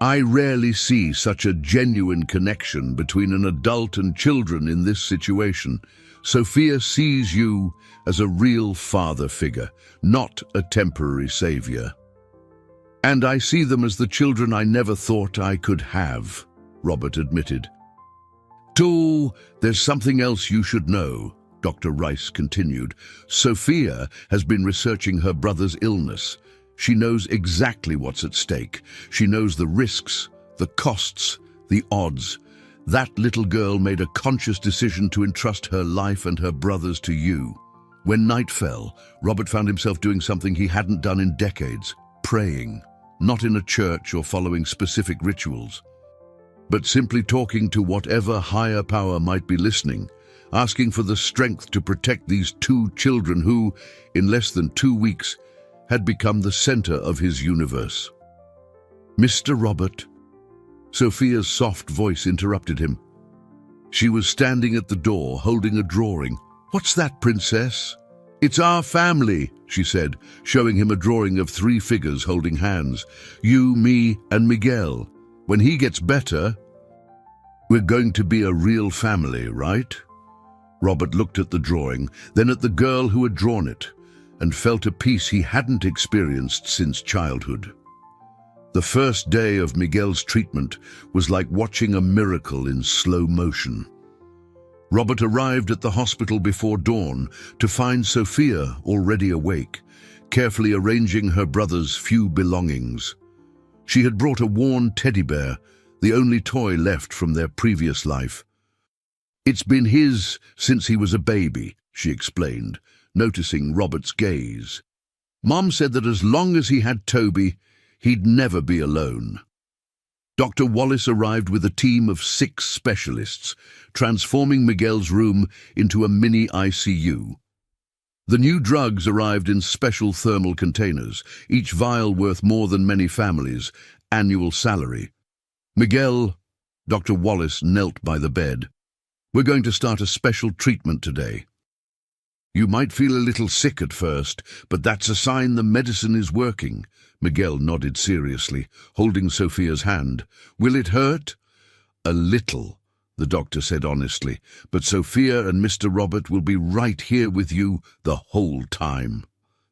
I rarely see such a genuine connection between an adult and children in this situation. Sophia sees you as a real father figure, not a temporary savior. And I see them as the children I never thought I could have," Robert admitted. "Too, there's something else you should know," Dr. Rice continued. "Sophia has been researching her brother's illness. She knows exactly what's at stake. She knows the risks, the costs, the odds. That little girl made a conscious decision to entrust her life and her brother's to you." When night fell, Robert found himself doing something he hadn't done in decades: praying. Not in a church or following specific rituals, but simply talking to whatever higher power might be listening, asking for the strength to protect these 2 children who, in less than 2 weeks, had become the center of his universe. "Mr. Robert," Sophia's soft voice interrupted him. She was standing at the door, holding a drawing. "What's that, Princess?" "It's our family," she said, showing him a drawing of 3 figures holding hands. "You, me, and Miguel. When he gets better, we're going to be a real family, right?" Robert looked at the drawing, then at the girl who had drawn it, and felt a peace he hadn't experienced since childhood. The first day of Miguel's treatment was like watching a miracle in slow motion. Robert arrived at the hospital before dawn to find Sophia already awake, carefully arranging her brother's few belongings. She had brought a worn teddy bear, the only toy left from their previous life. "It's been his since he was a baby," she explained, noticing Robert's gaze. "Mom said that as long as he had Toby, he'd never be alone." Dr. Wallace arrived with a team of 6 specialists, transforming Miguel's room into a mini ICU. The new drugs arrived in special thermal containers, each vial worth more than many families' annual salary. "Miguel," Dr. Wallace knelt by the bed, "we're going to start a special treatment today. You might feel a little sick at first, but that's a sign the medicine is working." Miguel nodded seriously, holding Sophia's hand. "Will it hurt?" "A little," the doctor said honestly, "but Sophia and Mr. Robert will be right here with you the whole time."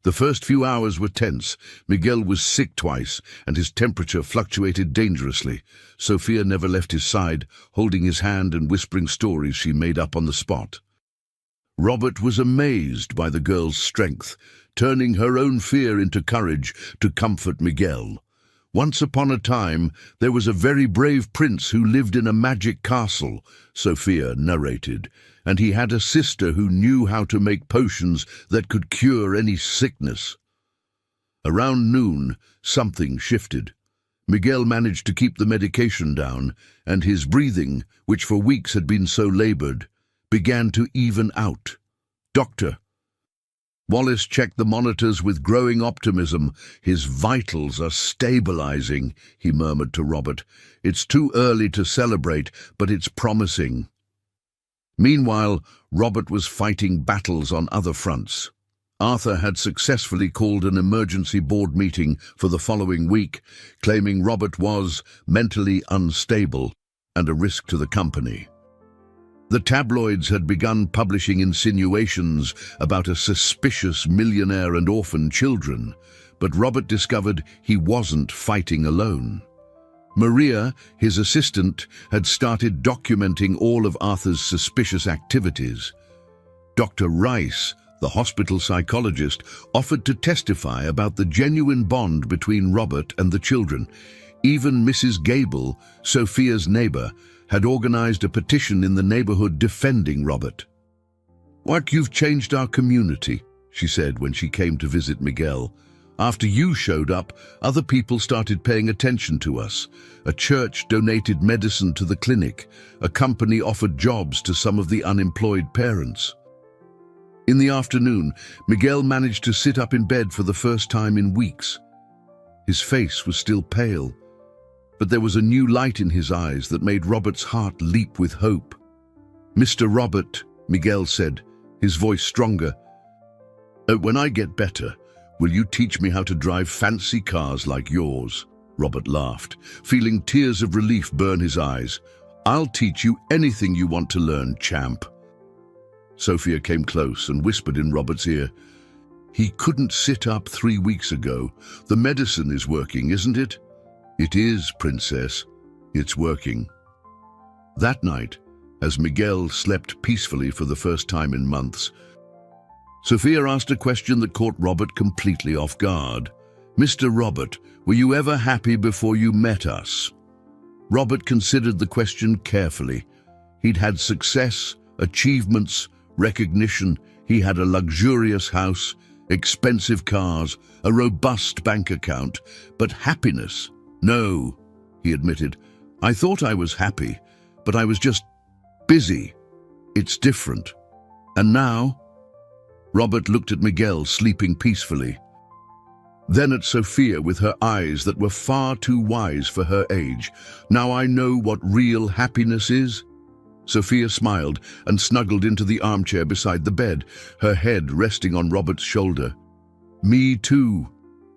The first few hours were tense. Miguel was sick twice, and his temperature fluctuated dangerously. Sophia never left his side, holding his hand and whispering stories she made up on the spot. Robert was amazed by the girl's strength, turning her own fear into courage to comfort Miguel. "Once upon a time, there was a very brave prince who lived in a magic castle," Sophia narrated, "and he had a sister who knew how to make potions that could cure any sickness." Around noon, something shifted. Miguel managed to keep the medication down, and his breathing, which for weeks had been so labored, began to even out. "Doctor." Wallace checked the monitors with growing optimism. "His vitals are stabilizing," he murmured to Robert. "It's too early to celebrate, but it's promising." Meanwhile, Robert was fighting battles on other fronts. Arthur had successfully called an emergency board meeting for the following week, claiming Robert was mentally unstable and a risk to the company. The tabloids had begun publishing insinuations about a suspicious millionaire and orphan children, but Robert discovered he wasn't fighting alone. Maria, his assistant, had started documenting all of Arthur's suspicious activities. Dr. Rice, the hospital psychologist, offered to testify about the genuine bond between Robert and the children. Even Mrs. Gable, Sophia's neighbor, had organized a petition in the neighborhood defending Robert. "What, you've changed our community," she said when she came to visit Miguel. "After you showed up, other people started paying attention to us. A church donated medicine to the clinic. A company offered jobs to some of the unemployed parents." In the afternoon, Miguel managed to sit up in bed for the first time in weeks. His face was still pale, but there was a new light in his eyes that made Robert's heart leap with hope. "Mr. Robert," Miguel said, his voice stronger, "when I get better, will you teach me how to drive fancy cars like yours?" Robert laughed, feeling tears of relief burn his eyes. "I'll teach you anything you want to learn, champ." Sophia came close and whispered in Robert's ear, "He couldn't sit up 3 weeks ago. The medicine is working, isn't it?" "It is, princess. It's working." That night, as Miguel slept peacefully for the first time in months, Sophia asked a question that caught Robert completely off guard. "Mr. Robert, were you ever happy before you met us?" Robert considered the question carefully. He'd had success, achievements, recognition. He had a luxurious house, expensive cars, a robust bank account, but happiness? No, he admitted. "I thought I was happy, but I was just busy. It's different." "And now?" Robert looked at Miguel, sleeping peacefully. Then at Sophia with her eyes that were far too wise for her age. "Now I know what real happiness is." Sophia smiled and snuggled into the armchair beside the bed, her head resting on Robert's shoulder. "Me too.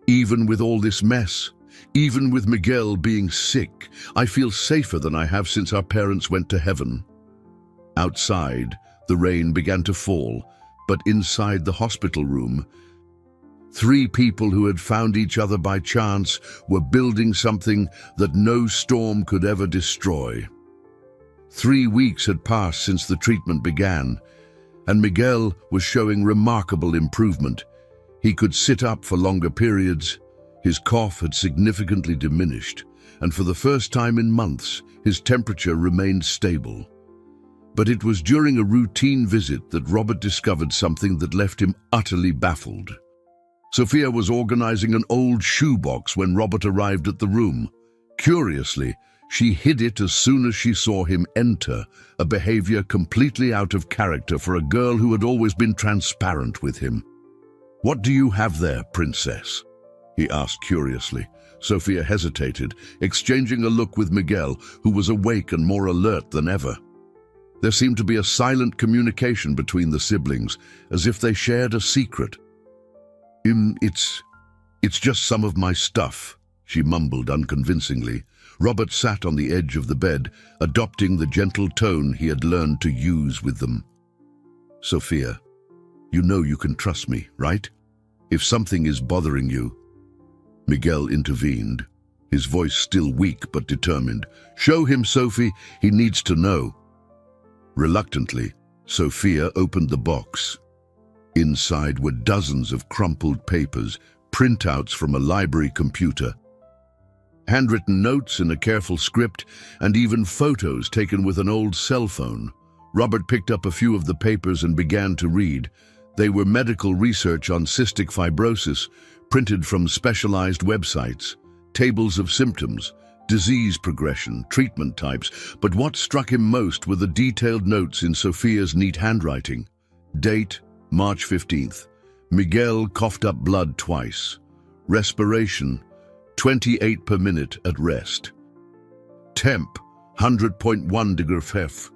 Even with all this mess, even with Miguel being sick, I feel safer than I have since our parents went to heaven." Outside, the rain began to fall, but inside the hospital room, 3 people who had found each other by chance were building something that no storm could ever destroy. 3 weeks had passed since the treatment began, and Miguel was showing remarkable improvement. He could sit up for longer periods, his cough had significantly diminished, and for the first time in months, his temperature remained stable. But it was during a routine visit that Robert discovered something that left him utterly baffled. Sophia was organizing an old shoebox when Robert arrived at the room. Curiously, she hid it as soon as she saw him enter, a behavior completely out of character for a girl who had always been transparent with him. "What do you have there, princess?" he asked curiously. Sophia hesitated, exchanging a look with Miguel, who was awake and more alert than ever. There seemed to be a silent communication between the siblings, as if they shared a secret. It's just some of my stuff," she mumbled unconvincingly. Robert sat on the edge of the bed, adopting the gentle tone he had learned to use with them. "Sophia, you know you can trust me, right? If something is bothering you..." Miguel intervened, his voice still weak but determined. "Show him, Sophie, he needs to know." Reluctantly, Sophia opened the box. Inside were dozens of crumpled papers, printouts from a library computer, handwritten notes in a careful script, and even photos taken with an old cell phone. Robert picked up a few of the papers and began to read. They were medical research on cystic fibrosis, printed from specialized websites, tables of symptoms, disease progression, treatment types, but what struck him most were the detailed notes in Sophia's neat handwriting. Date, March 15th. Miguel coughed up blood twice. Respiration, 28 per minute at rest. Temp, 100.1 degrees F.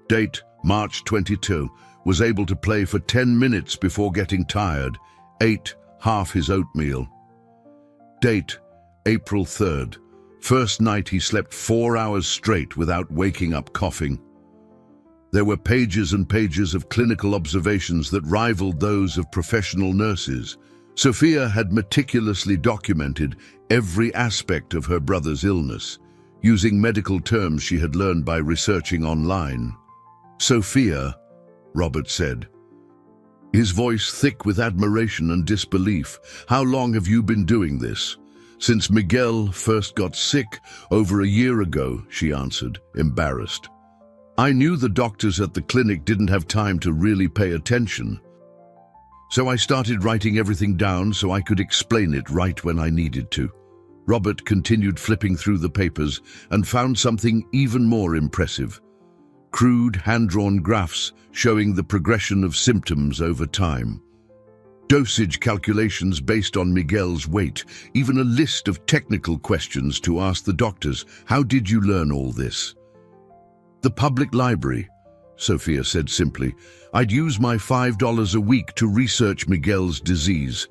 Date, March 22. Was able to play for 10 minutes before getting tired. ate half his oatmeal. Date, April 3rd. First night he slept 4 hours straight without waking up coughing. There were pages and pages of clinical observations that rivaled those of professional nurses. Sophia had meticulously documented every aspect of her brother's illness, using medical terms she had learned by researching online. "Sophia," Robert said, his voice thick with admiration and disbelief, "how long have you been doing this?" "Since Miguel first got sick over a year ago," she answered, embarrassed. "I knew the doctors at the clinic didn't have time to really pay attention. So I started writing everything down so I could explain it right when I needed to." Robert continued flipping through the papers and found something even more impressive. Crude, hand-drawn graphs showing the progression of symptoms over time. Dosage calculations based on Miguel's weight, even a list of technical questions to ask the doctors. "How did you learn all this?" "The public library," Sophia said simply. "I'd use my $5 a week to research Miguel's disease.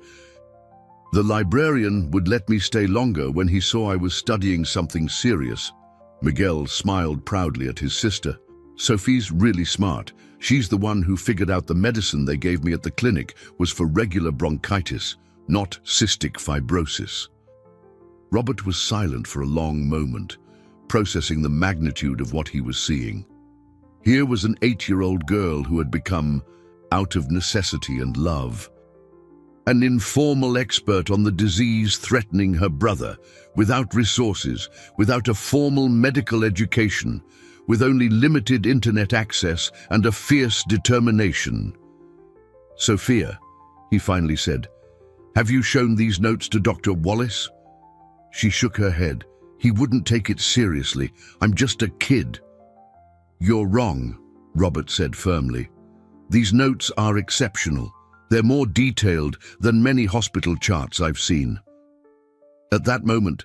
The librarian would let me stay longer when he saw I was studying something serious." Miguel smiled proudly at his sister. "Sophie's really smart. She's the one who figured out the medicine they gave me at the clinic was for regular bronchitis, not cystic fibrosis." Robert was silent for a long moment, processing the magnitude of what he was seeing. Here was an 8-year-old girl who had become, out of necessity and love, an informal expert on the disease threatening her brother, without resources, without a formal medical education, with only limited internet access and a fierce determination. "Sophia," he finally said, "have you shown these notes to Dr. Wallace?" She shook her head. "He wouldn't take it seriously. I'm just a kid." "You're wrong," Robert said firmly. "These notes are exceptional. They're more detailed than many hospital charts I've seen." At that moment,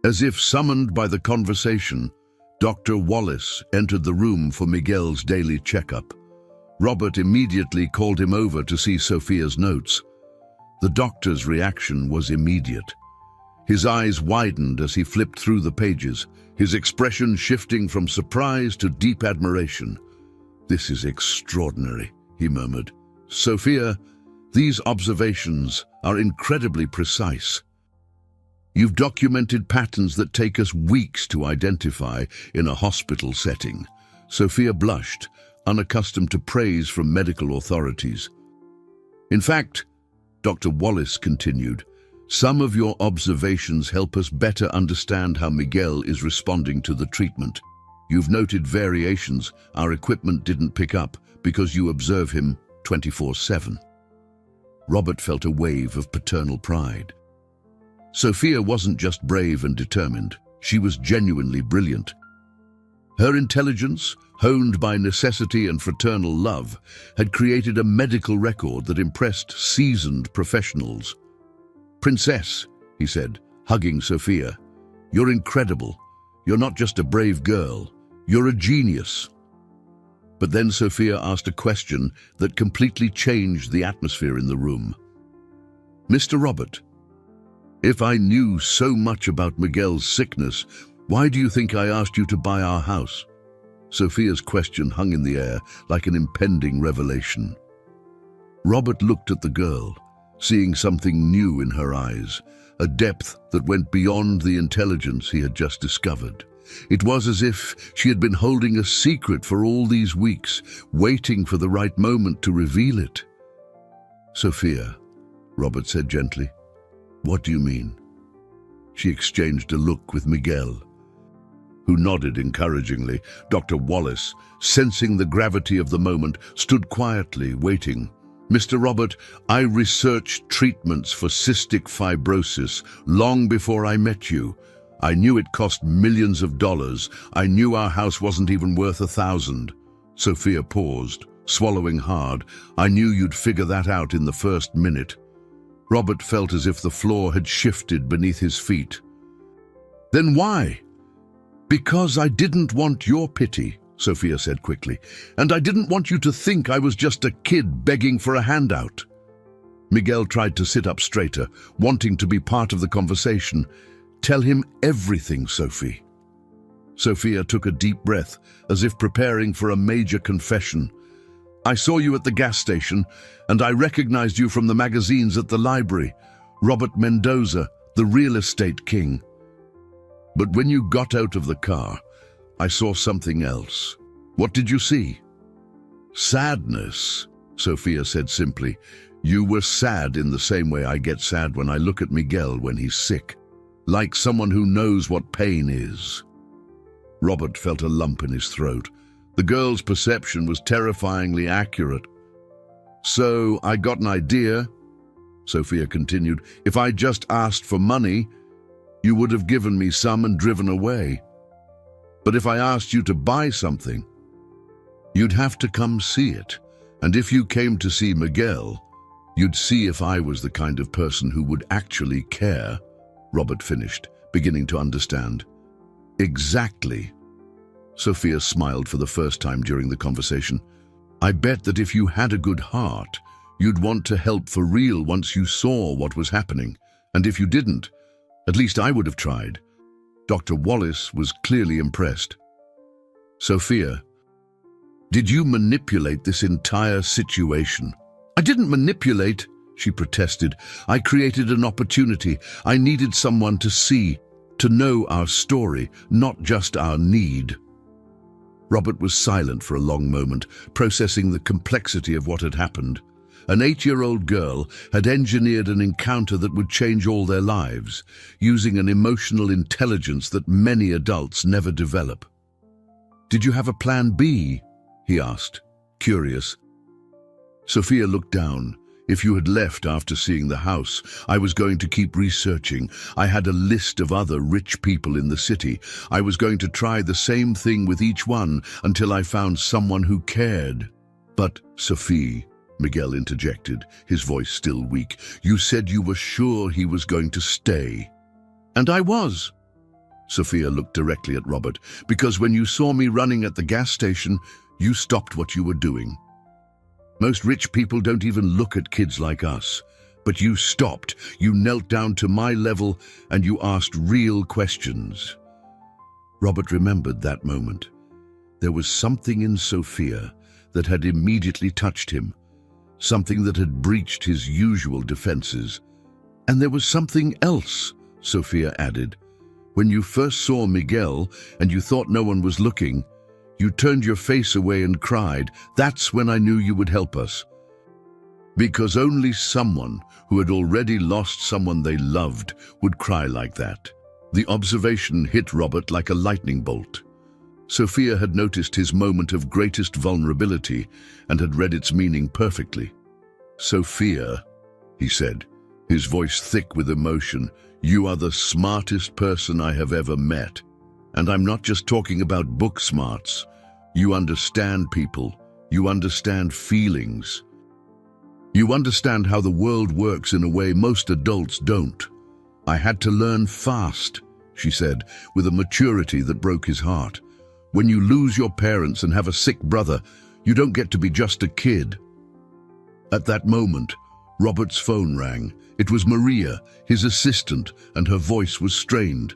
as if summoned by the conversation, Dr. Wallace entered the room for Miguel's daily checkup. Robert immediately called him over to see Sophia's notes. The doctor's reaction was immediate. His eyes widened as he flipped through the pages, his expression shifting from surprise to deep admiration. "This is extraordinary," he murmured. "Sophia, these observations are incredibly precise. You've documented patterns that take us weeks to identify in a hospital setting." Sophia blushed, unaccustomed to praise from medical authorities. "In fact," Dr. Wallace continued, "some of your observations help us better understand how Miguel is responding to the treatment. You've noted variations our equipment didn't pick up because you observe him 24/7. Robert felt a wave of paternal pride. Sophia wasn't just brave and determined, she was genuinely brilliant. Her intelligence, honed by necessity and fraternal love, had created a medical record that impressed seasoned professionals. "Princess," he said, hugging Sophia, "you're incredible. You're not just a brave girl, you're a genius." But then Sophia asked a question that completely changed the atmosphere in the room. "Mr. Robert, if I knew so much about Miguel's sickness, why do you think I asked you to buy our house?" Sophia's question hung in the air like an impending revelation. Robert looked at the girl, seeing something new in her eyes, a depth that went beyond the intelligence he had just discovered. It was as if she had been holding a secret for all these weeks, waiting for the right moment to reveal it. "Sophia," Robert said gently, "what do you mean?" She exchanged a look with Miguel, who nodded encouragingly. Dr. Wallace, sensing the gravity of the moment, stood quietly, waiting. "Mr. Robert, I researched treatments for cystic fibrosis long before I met you. I knew it cost millions of dollars. I knew our house wasn't even worth 1,000. Sophia paused, swallowing hard. "I knew you'd figure that out in the first minute." Robert felt as if the floor had shifted beneath his feet. "Then why?" "Because I didn't want your pity," Sophia said quickly, "and I didn't want you to think I was just a kid begging for a handout." Miguel tried to sit up straighter, wanting to be part of the conversation. "Tell him everything, Sophie." Sophia took a deep breath, as if preparing for a major confession. "I saw you at the gas station, and I recognized you from the magazines at the library. Robert Mendoza, the real estate king. But when you got out of the car, I saw something else." "What did you see?" "Sadness," Sophia said simply. "You were sad in the same way I get sad when I look at Miguel when he's sick. Like someone who knows what pain is." Robert felt a lump in his throat. The girl's perception was terrifyingly accurate. "So I got an idea," Sophia continued. "If I just asked for money, you would have given me some and driven away. But if I asked you to buy something, you'd have to come see it. And if you came to see Miguel, you'd see if I was the kind of person who would actually care," Robert finished, beginning to understand. "Exactly." Sophia smiled for the first time during the conversation. "I bet that if you had a good heart, you'd want to help for real once you saw what was happening. And if you didn't, at least I would have tried." Dr. Wallace was clearly impressed. "Sophia, did you manipulate this entire situation?" "I didn't manipulate," she protested. "I created an opportunity. I needed someone to see, to know our story, not just our need." Robert was silent for a long moment, processing the complexity of what had happened. An 8-year-old girl had engineered an encounter that would change all their lives, using an emotional intelligence that many adults never develop. "Did you have a plan B?" he asked, curious. Sophia looked down. "If you had left after seeing the house, I was going to keep researching. I had a list of other rich people in the city. I was going to try the same thing with each one until I found someone who cared." "But, Sophie," Miguel interjected, his voice still weak, "you said you were sure he was going to stay." "And I was." Sophia looked directly at Robert. "Because when you saw me running at the gas station, you stopped what you were doing. Most rich people don't even look at kids like us. But you stopped. You knelt down to my level and you asked real questions." Robert remembered that moment. There was something in Sophia that had immediately touched him, something that had breached his usual defenses. "And there was something else," Sophia added. "When you first saw Miguel and you thought no one was looking, you turned your face away and cried. That's when I knew you would help us." Because only someone who had already lost someone they loved would cry like that. The observation hit Robert like a lightning bolt. Sophia had noticed his moment of greatest vulnerability and had read its meaning perfectly. "Sophia," he said, his voice thick with emotion, "you are the smartest person I have ever met. And I'm not just talking about book smarts. You understand people. You understand feelings. You understand how the world works in a way most adults don't. I had to learn fast," she said, with a maturity that broke his heart. "When you lose your parents and have a sick brother, you don't get to be just a kid." At that moment, Robert's phone rang. It was Maria, his assistant, and her voice was strained.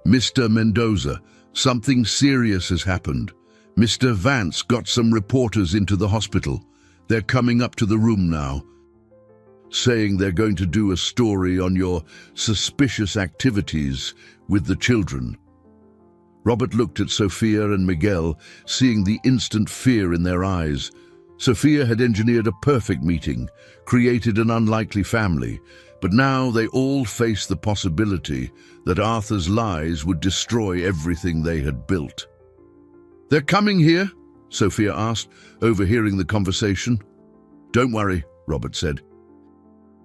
"Mr. Mendoza, something serious has happened. Mr. Vance got some reporters into the hospital. They're coming up to the room now, saying they're going to do a story on your suspicious activities with the children." Robert looked at Sophia and Miguel, seeing the instant fear in their eyes. Sophia had engineered a perfect meeting, created an unlikely family, but now they all faced the possibility that Arthur's lies would destroy everything they had built. "They're coming here?" Sophia asked, overhearing the conversation. "Don't worry," Robert said.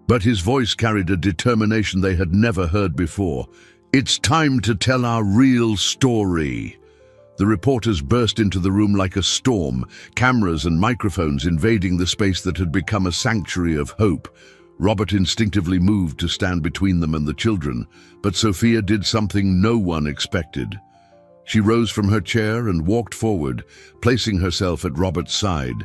But his voice carried a determination they had never heard before. "It's time to tell our real story." The reporters burst into the room like a storm, cameras and microphones invading the space that had become a sanctuary of hope. Robert instinctively moved to stand between them and the children, but Sophia did something no one expected. She rose from her chair and walked forward, placing herself at Robert's side.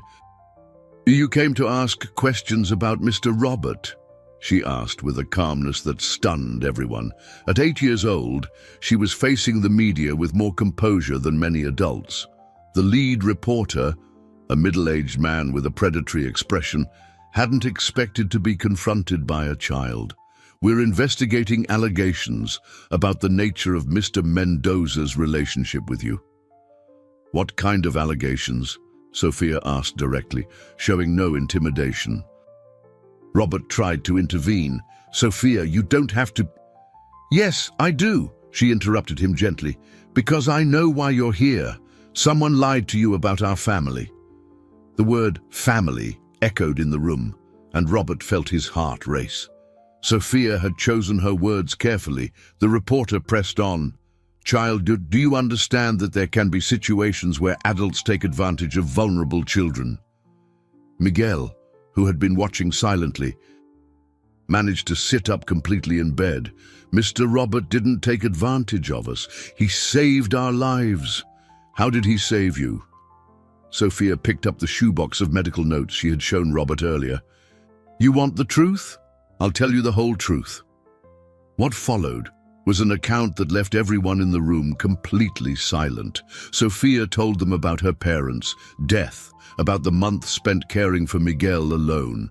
You came to ask questions about Mr. Robert, she asked with a calmness that stunned everyone. At 8 years old, she was facing the media with more composure than many adults. The lead reporter, a middle-aged man with a predatory expression, hadn't expected to be confronted by a child. We're investigating allegations about the nature of Mr. Mendoza's relationship with you. What kind of allegations? Sophia asked directly, showing no intimidation. Robert tried to intervene. Sophia, you don't have to... Yes, I do, she interrupted him gently, because I know why you're here. Someone lied to you about our family. The word family echoed in the room, and Robert felt his heart race. Sophia had chosen her words carefully. The reporter pressed on. Child, do you understand that there can be situations where adults take advantage of vulnerable children? Miguel, who had been watching silently, managed to sit up completely in bed. Mr. Robert didn't take advantage of us. He saved our lives. How did he save you? Sophia picked up the shoebox of medical notes she had shown Robert earlier. You want the truth? I'll tell you the whole truth. What followed was an account that left everyone in the room completely silent. Sophia told them about her parents' death, about the months spent caring for Miguel alone,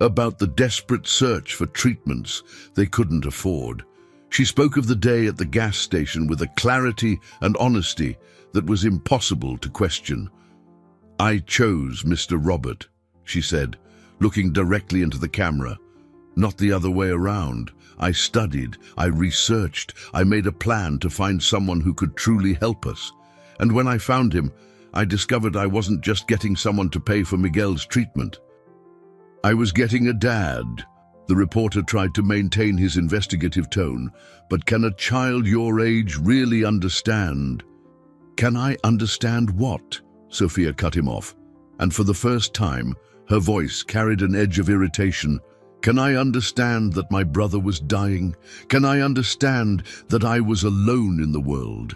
about the desperate search for treatments they couldn't afford. She spoke of the day at the gas station with a clarity and honesty that was impossible to question. I chose Mr. Robert, she said, looking directly into the camera. Not the other way around. I studied, I researched, I made a plan to find someone who could truly help us. And when I found him, I discovered I wasn't just getting someone to pay for Miguel's treatment. I was getting a dad. The reporter tried to maintain his investigative tone. But can a child your age really understand? Can I understand what? Sophia cut him off. And for the first time, her voice carried an edge of irritation. Can I understand that my brother was dying? Can I understand that I was alone in the world?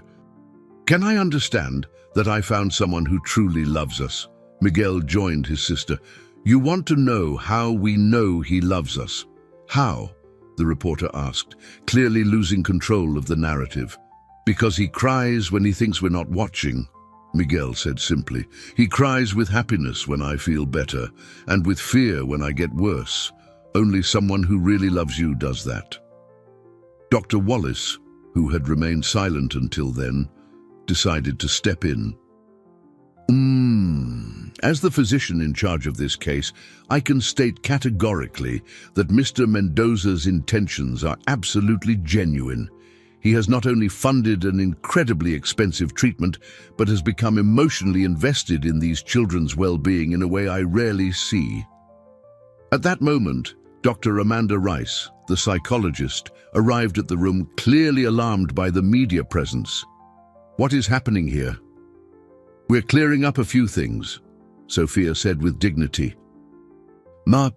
Can I understand that I found someone who truly loves us? Miguel joined his sister. You want to know how we know he loves us? How? The reporter asked, clearly losing control of the narrative. Because he cries when he thinks we're not watching, Miguel said simply. He cries with happiness when I feel better, and with fear when I get worse. Only someone who really loves you does that. Dr. Wallace, who had remained silent until then, decided to step in. As the physician in charge of this case, I can state categorically that Mr. Mendoza's intentions are absolutely genuine. He has not only funded an incredibly expensive treatment, but has become emotionally invested in these children's well-being in a way I rarely see. At that moment, Dr. Amanda Rice, the psychologist, arrived at the room, clearly alarmed by the media presence. What is happening here? We're clearing up a few things, Sophia said with dignity.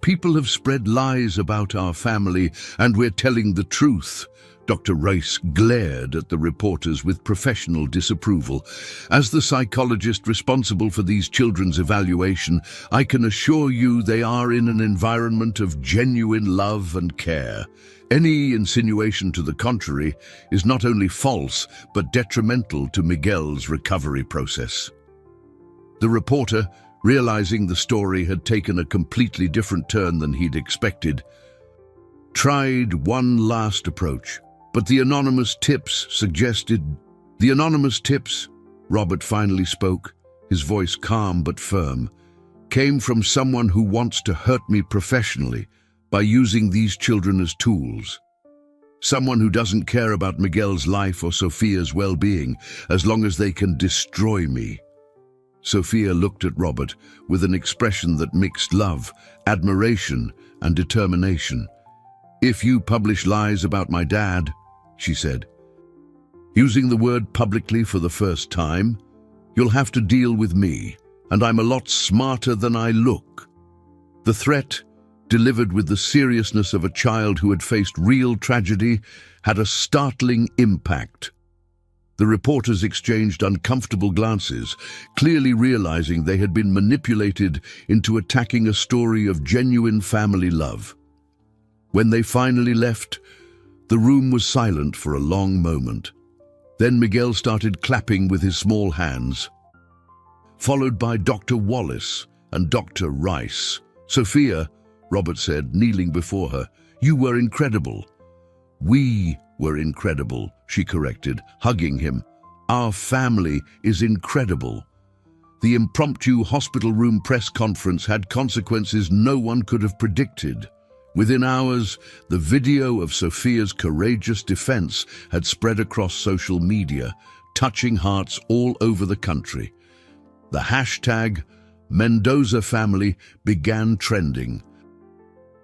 People have spread lies about our family, and we're telling the truth. Dr. Rice glared at the reporters with professional disapproval. As the psychologist responsible for these children's evaluation, I can assure you they are in an environment of genuine love and care. Any insinuation to the contrary is not only false, but detrimental to Miguel's recovery process. The reporter, realizing the story had taken a completely different turn than he'd expected, tried one last approach. But the anonymous tips suggested... The anonymous tips, Robert finally spoke, his voice calm but firm, came from someone who wants to hurt me professionally by using these children as tools. Someone who doesn't care about Miguel's life or Sophia's well-being as long as they can destroy me. Sophia looked at Robert with an expression that mixed love, admiration, and determination. If you publish lies about my dad, she said, using the word publicly for the first time, you'll have to deal with me, and I'm a lot smarter than I look. The threat, delivered with the seriousness of a child who had faced real tragedy, had a startling impact. The reporters exchanged uncomfortable glances, clearly realizing they had been manipulated into attacking a story of genuine family love. When they finally left, the room was silent for a long moment. Then Miguel started clapping with his small hands, followed by Dr. Wallace and Dr. Rice. "Sophia," Robert said, kneeling before her, "you were incredible." "We were incredible," she corrected, hugging him. "Our family is incredible." The impromptu hospital room press conference had consequences no one could have predicted. Within hours, the video of Sophia's courageous defense had spread across social media, touching hearts all over the country. The hashtag Mendoza family began trending,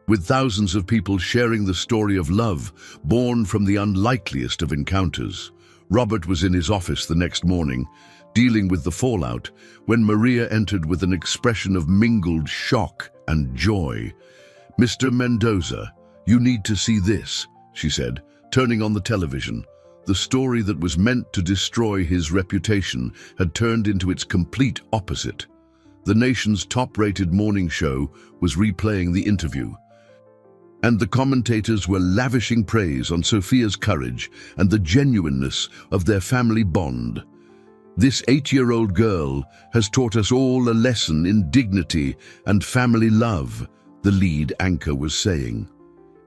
with thousands of people sharing the story of love born from the unlikeliest of encounters. Robert was in his office the next morning, dealing with the fallout, when Maria entered with an expression of mingled shock and joy. "Mr. Mendoza, you need to see this," she said, turning on the television. The story that was meant to destroy his reputation had turned into its complete opposite. The nation's top-rated morning show was replaying the interview, and the commentators were lavishing praise on Sophia's courage and the genuineness of their family bond. "This 8-year-old girl has taught us all a lesson in dignity and family love," the lead anchor was saying.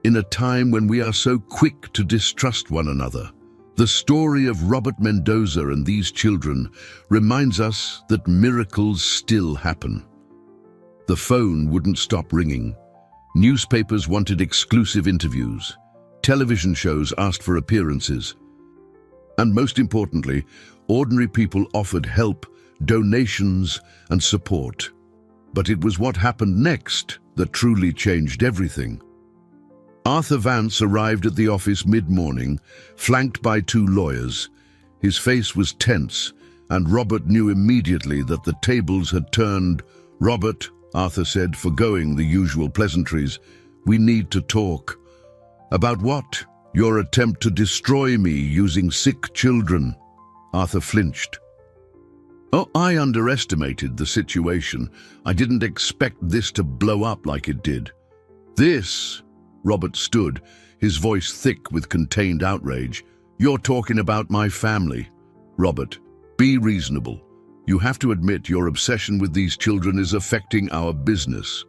"In a time when we are so quick to distrust one another, the story of Robert Mendoza and these children reminds us that miracles still happen." The phone wouldn't stop ringing. Newspapers wanted exclusive interviews. Television shows asked for appearances. And most importantly, ordinary people offered help, donations, and support. But it was what happened next that truly changed everything. Arthur Vance arrived at the office mid-morning, flanked by 2 lawyers. His face was tense, and Robert knew immediately that the tables had turned. "Robert," Arthur said, forgoing the usual pleasantries, "we need to talk." "About what?" "Your attempt to destroy me using sick children." Arthur flinched. "Oh, I underestimated the situation. I didn't expect this to blow up like it did." "This?" Robert stood, his voice thick with contained outrage. "You're talking about my family." "Robert, be reasonable. You have to admit your obsession with these children is affecting our business."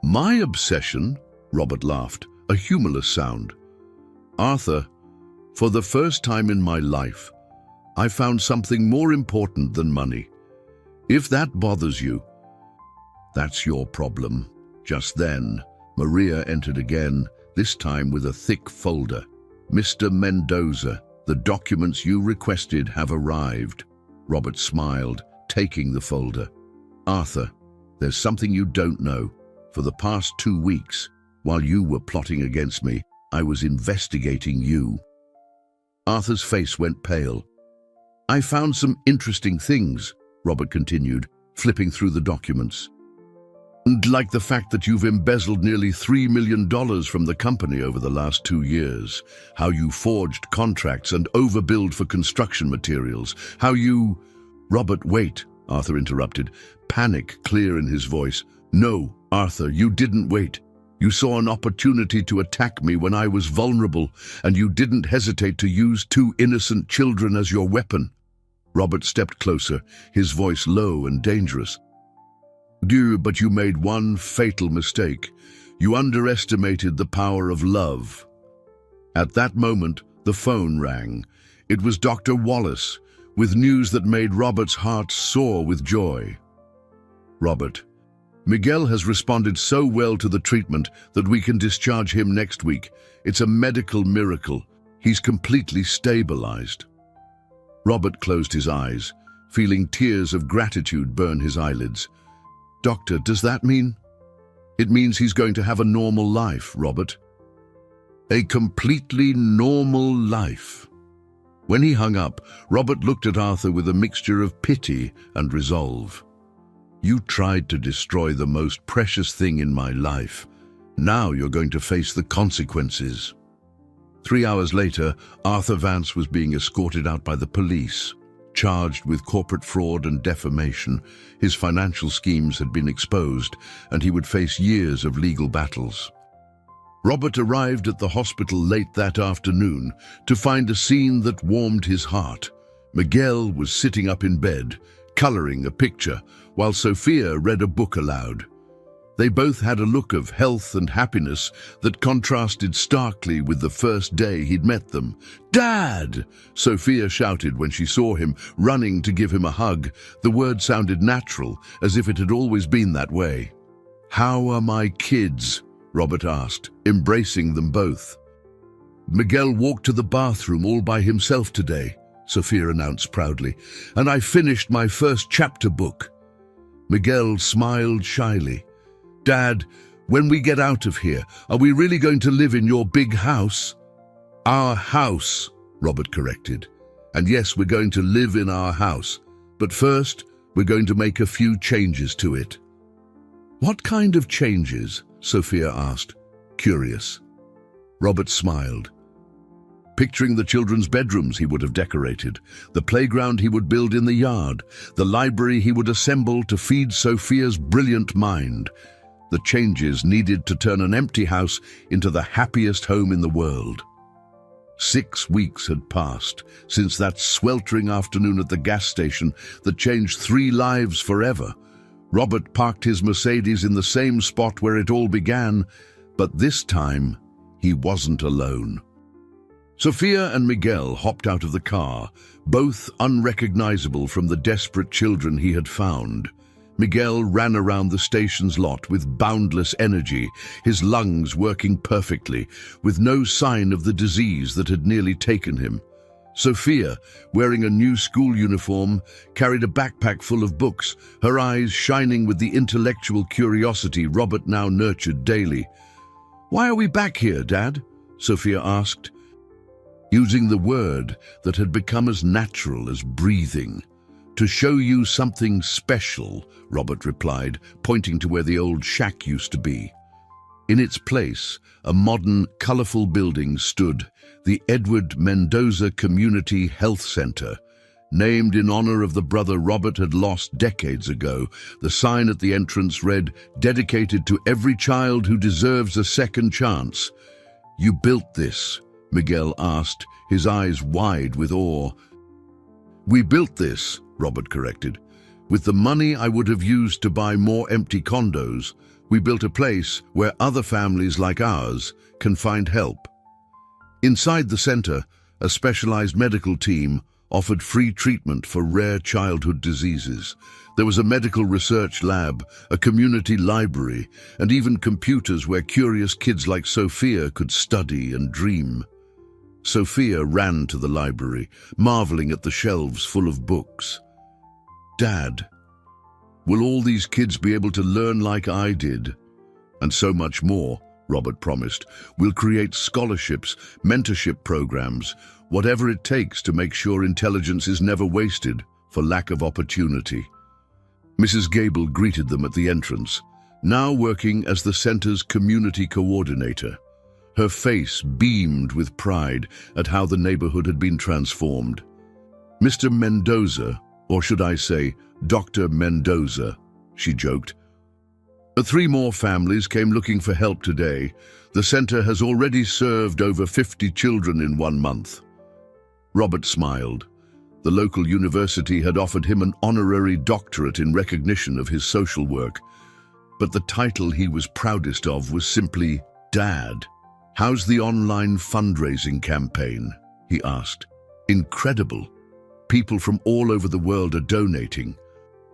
"My obsession?" Robert laughed, a humorless sound. "Arthur, for the first time in my life, I found something more important than money. If that bothers you, that's your problem." Just then, Maria entered again, this time with a thick folder. "Mr. Mendoza, the documents you requested have arrived." Robert smiled, taking the folder. "Arthur, there's something you don't know. For the past 2 weeks, while you were plotting against me, I was investigating you." Arthur's face went pale. "I found some interesting things," Robert continued, flipping through the documents. "Like the fact that you've embezzled nearly $3 million from the company over the last 2 years, how you forged contracts and overbilled for construction materials, how you—" "Robert, wait," Arthur interrupted, panic clear in his voice. "No, Arthur, you didn't wait. You saw an opportunity to attack me when I was vulnerable, and you didn't hesitate to use 2 innocent children as your weapon." Robert stepped closer, his voice low and dangerous. But you made one fatal mistake. You underestimated the power of love." At that moment, the phone rang. It was Dr. Wallace, with news that made Robert's heart soar with joy. "Robert, Miguel has responded so well to the treatment that we can discharge him next week. It's a medical miracle. He's completely stabilized." Robert closed his eyes, feeling tears of gratitude burn his eyelids. "Doctor, does that mean—" "It means he's going to have a normal life, Robert. A completely normal life." When he hung up, Robert looked at Arthur with a mixture of pity and resolve. "You tried to destroy the most precious thing in my life. Now you're going to face the consequences." 3 hours later, Arthur Vance was being escorted out by the police. Charged with corporate fraud and defamation, his financial schemes had been exposed, and he would face years of legal battles. Robert arrived at the hospital late that afternoon to find a scene that warmed his heart. Miguel was sitting up in bed, coloring a picture, while Sophia read a book aloud. They both had a look of health and happiness that contrasted starkly with the first day he'd met them. "Dad!" Sophia shouted when she saw him, running to give him a hug. The word sounded natural, as if it had always been that way. "How are my kids?" Robert asked, embracing them both. "Miguel walked to the bathroom all by himself today," Sophia announced proudly, "and I finished my first chapter book." Miguel smiled shyly. "Dad, when we get out of here, are we really going to live in your big house?" "Our house," Robert corrected. "And yes, we're going to live in our house. But first, we're going to make a few changes to it." "What kind of changes?" Sophia asked, curious. Robert smiled. Picturing the children's bedrooms he would have decorated, the playground he would build in the yard, the library he would assemble to feed Sophia's brilliant mind. The changes needed to turn an empty house into the happiest home in the world. 6 weeks had passed since that sweltering afternoon at the gas station that changed 3 lives forever. Robert parked his Mercedes in the same spot where it all began, but this time he wasn't alone. Sophia and Miguel hopped out of the car, both unrecognizable from the desperate children he had found. Miguel ran around the station's lot with boundless energy, his lungs working perfectly, with no sign of the disease that had nearly taken him. Sophia, wearing a new school uniform, carried a backpack full of books, her eyes shining with the intellectual curiosity Robert now nurtured daily. "Why are we back here, Dad?" Sophia asked, using the word that had become as natural as breathing. "To show you something special," Robert replied, pointing to where the old shack used to be. In its place, a modern, colorful building stood, the Edward Mendoza Community Health Center. Named in honor of the brother Robert had lost decades ago, the sign at the entrance read, "Dedicated to every child who deserves a second chance." "You built this?" Miguel asked, his eyes wide with awe. "We built this," Robert corrected. "With the money I would have used to buy more empty condos, we built a place where other families like ours can find help." Inside the center, a specialized medical team offered free treatment for rare childhood diseases. There was a medical research lab, a community library, and even computers where curious kids like Sophia could study and dream. Sophia ran to the library, marveling at the shelves full of books. "Dad, will all these kids be able to learn like I did?" "And so much more," Robert promised. "We'll create scholarships, mentorship programs, whatever it takes to make sure intelligence is never wasted for lack of opportunity." Mrs. Gable greeted them at the entrance, now working as the center's community coordinator. Her face beamed with pride at how the neighborhood had been transformed. "Mr. Mendoza, or should I say, Dr. Mendoza," she joked. 3 more families came looking for help today. The center has already served over 50 children in 1 month. Robert smiled. The local university had offered him an honorary doctorate in recognition of his social work. But the title he was proudest of was simply Dad. "How's the online fundraising campaign?" he asked. "Incredible. People from all over the world are donating.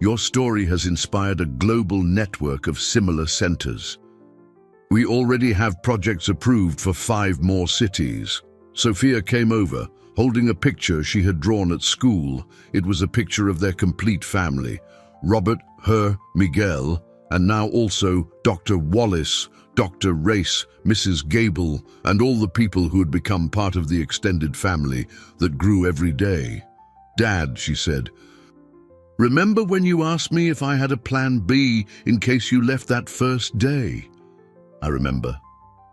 Your story has inspired a global network of similar centers. We already have projects approved for 5 more cities." Sophia came over, holding a picture she had drawn at school. It was a picture of their complete family. Robert, her, Miguel, and now also Dr. Wallace, Dr. Race, Mrs. Gable, and all the people who had become part of the extended family that grew every day. "Dad," she said, "remember when you asked me if I had a plan B in case you left that first day?" "I remember.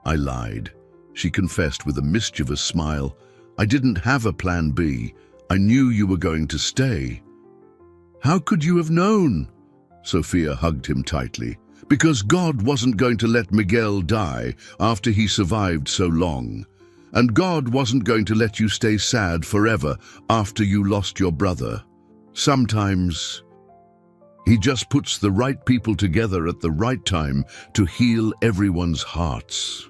I lied. she confessed with a mischievous smile. "I didn't have a plan B. I knew you were going to stay." "How could you have known?" Sophia hugged him tightly. "Because God wasn't going to let Miguel die after he survived so long. And God wasn't going to let you stay sad forever after you lost your brother. Sometimes He just puts the right people together at the right time to heal everyone's hearts."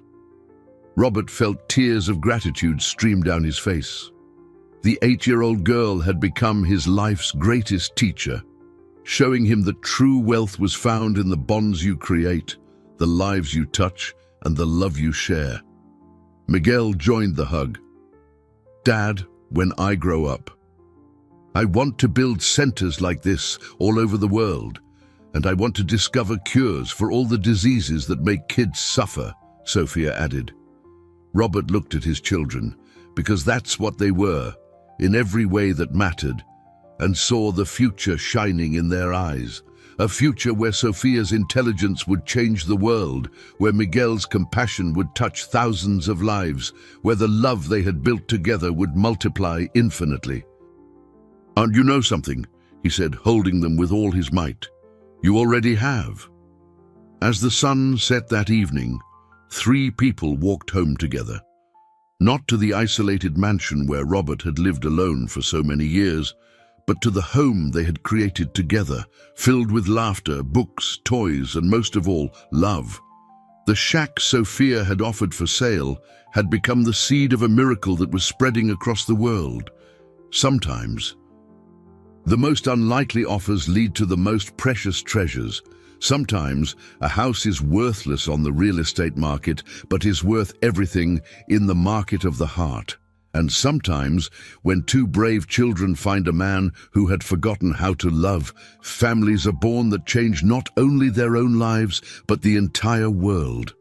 Robert felt tears of gratitude stream down his face. The 8-year-old girl had become his life's greatest teacher, showing him that true wealth was found in the bonds you create, the lives you touch, and the love you share. Miguel joined the hug. "Dad, when I grow up, I want to build centers like this all over the world, and I want to discover cures for all the diseases that make kids suffer," Sophia added. Robert looked at his children, because that's what they were, in every way that mattered, and saw the future shining in their eyes. A future where Sophia's intelligence would change the world, where Miguel's compassion would touch thousands of lives, where the love they had built together would multiply infinitely. "And you know something," he said, holding them with all his might. "You already have." As the sun set that evening, 3 people walked home together. Not to the isolated mansion where Robert had lived alone for so many years, but to the home they had created together, filled with laughter, books, toys, and most of all, love. The shack Sophia had offered for sale had become the seed of a miracle that was spreading across the world. Sometimes, the most unlikely offers lead to the most precious treasures. Sometimes, a house is worthless on the real estate market, but is worth everything in the market of the heart. And sometimes, when 2 brave children find a man who had forgotten how to love, families are born that change not only their own lives, but the entire world.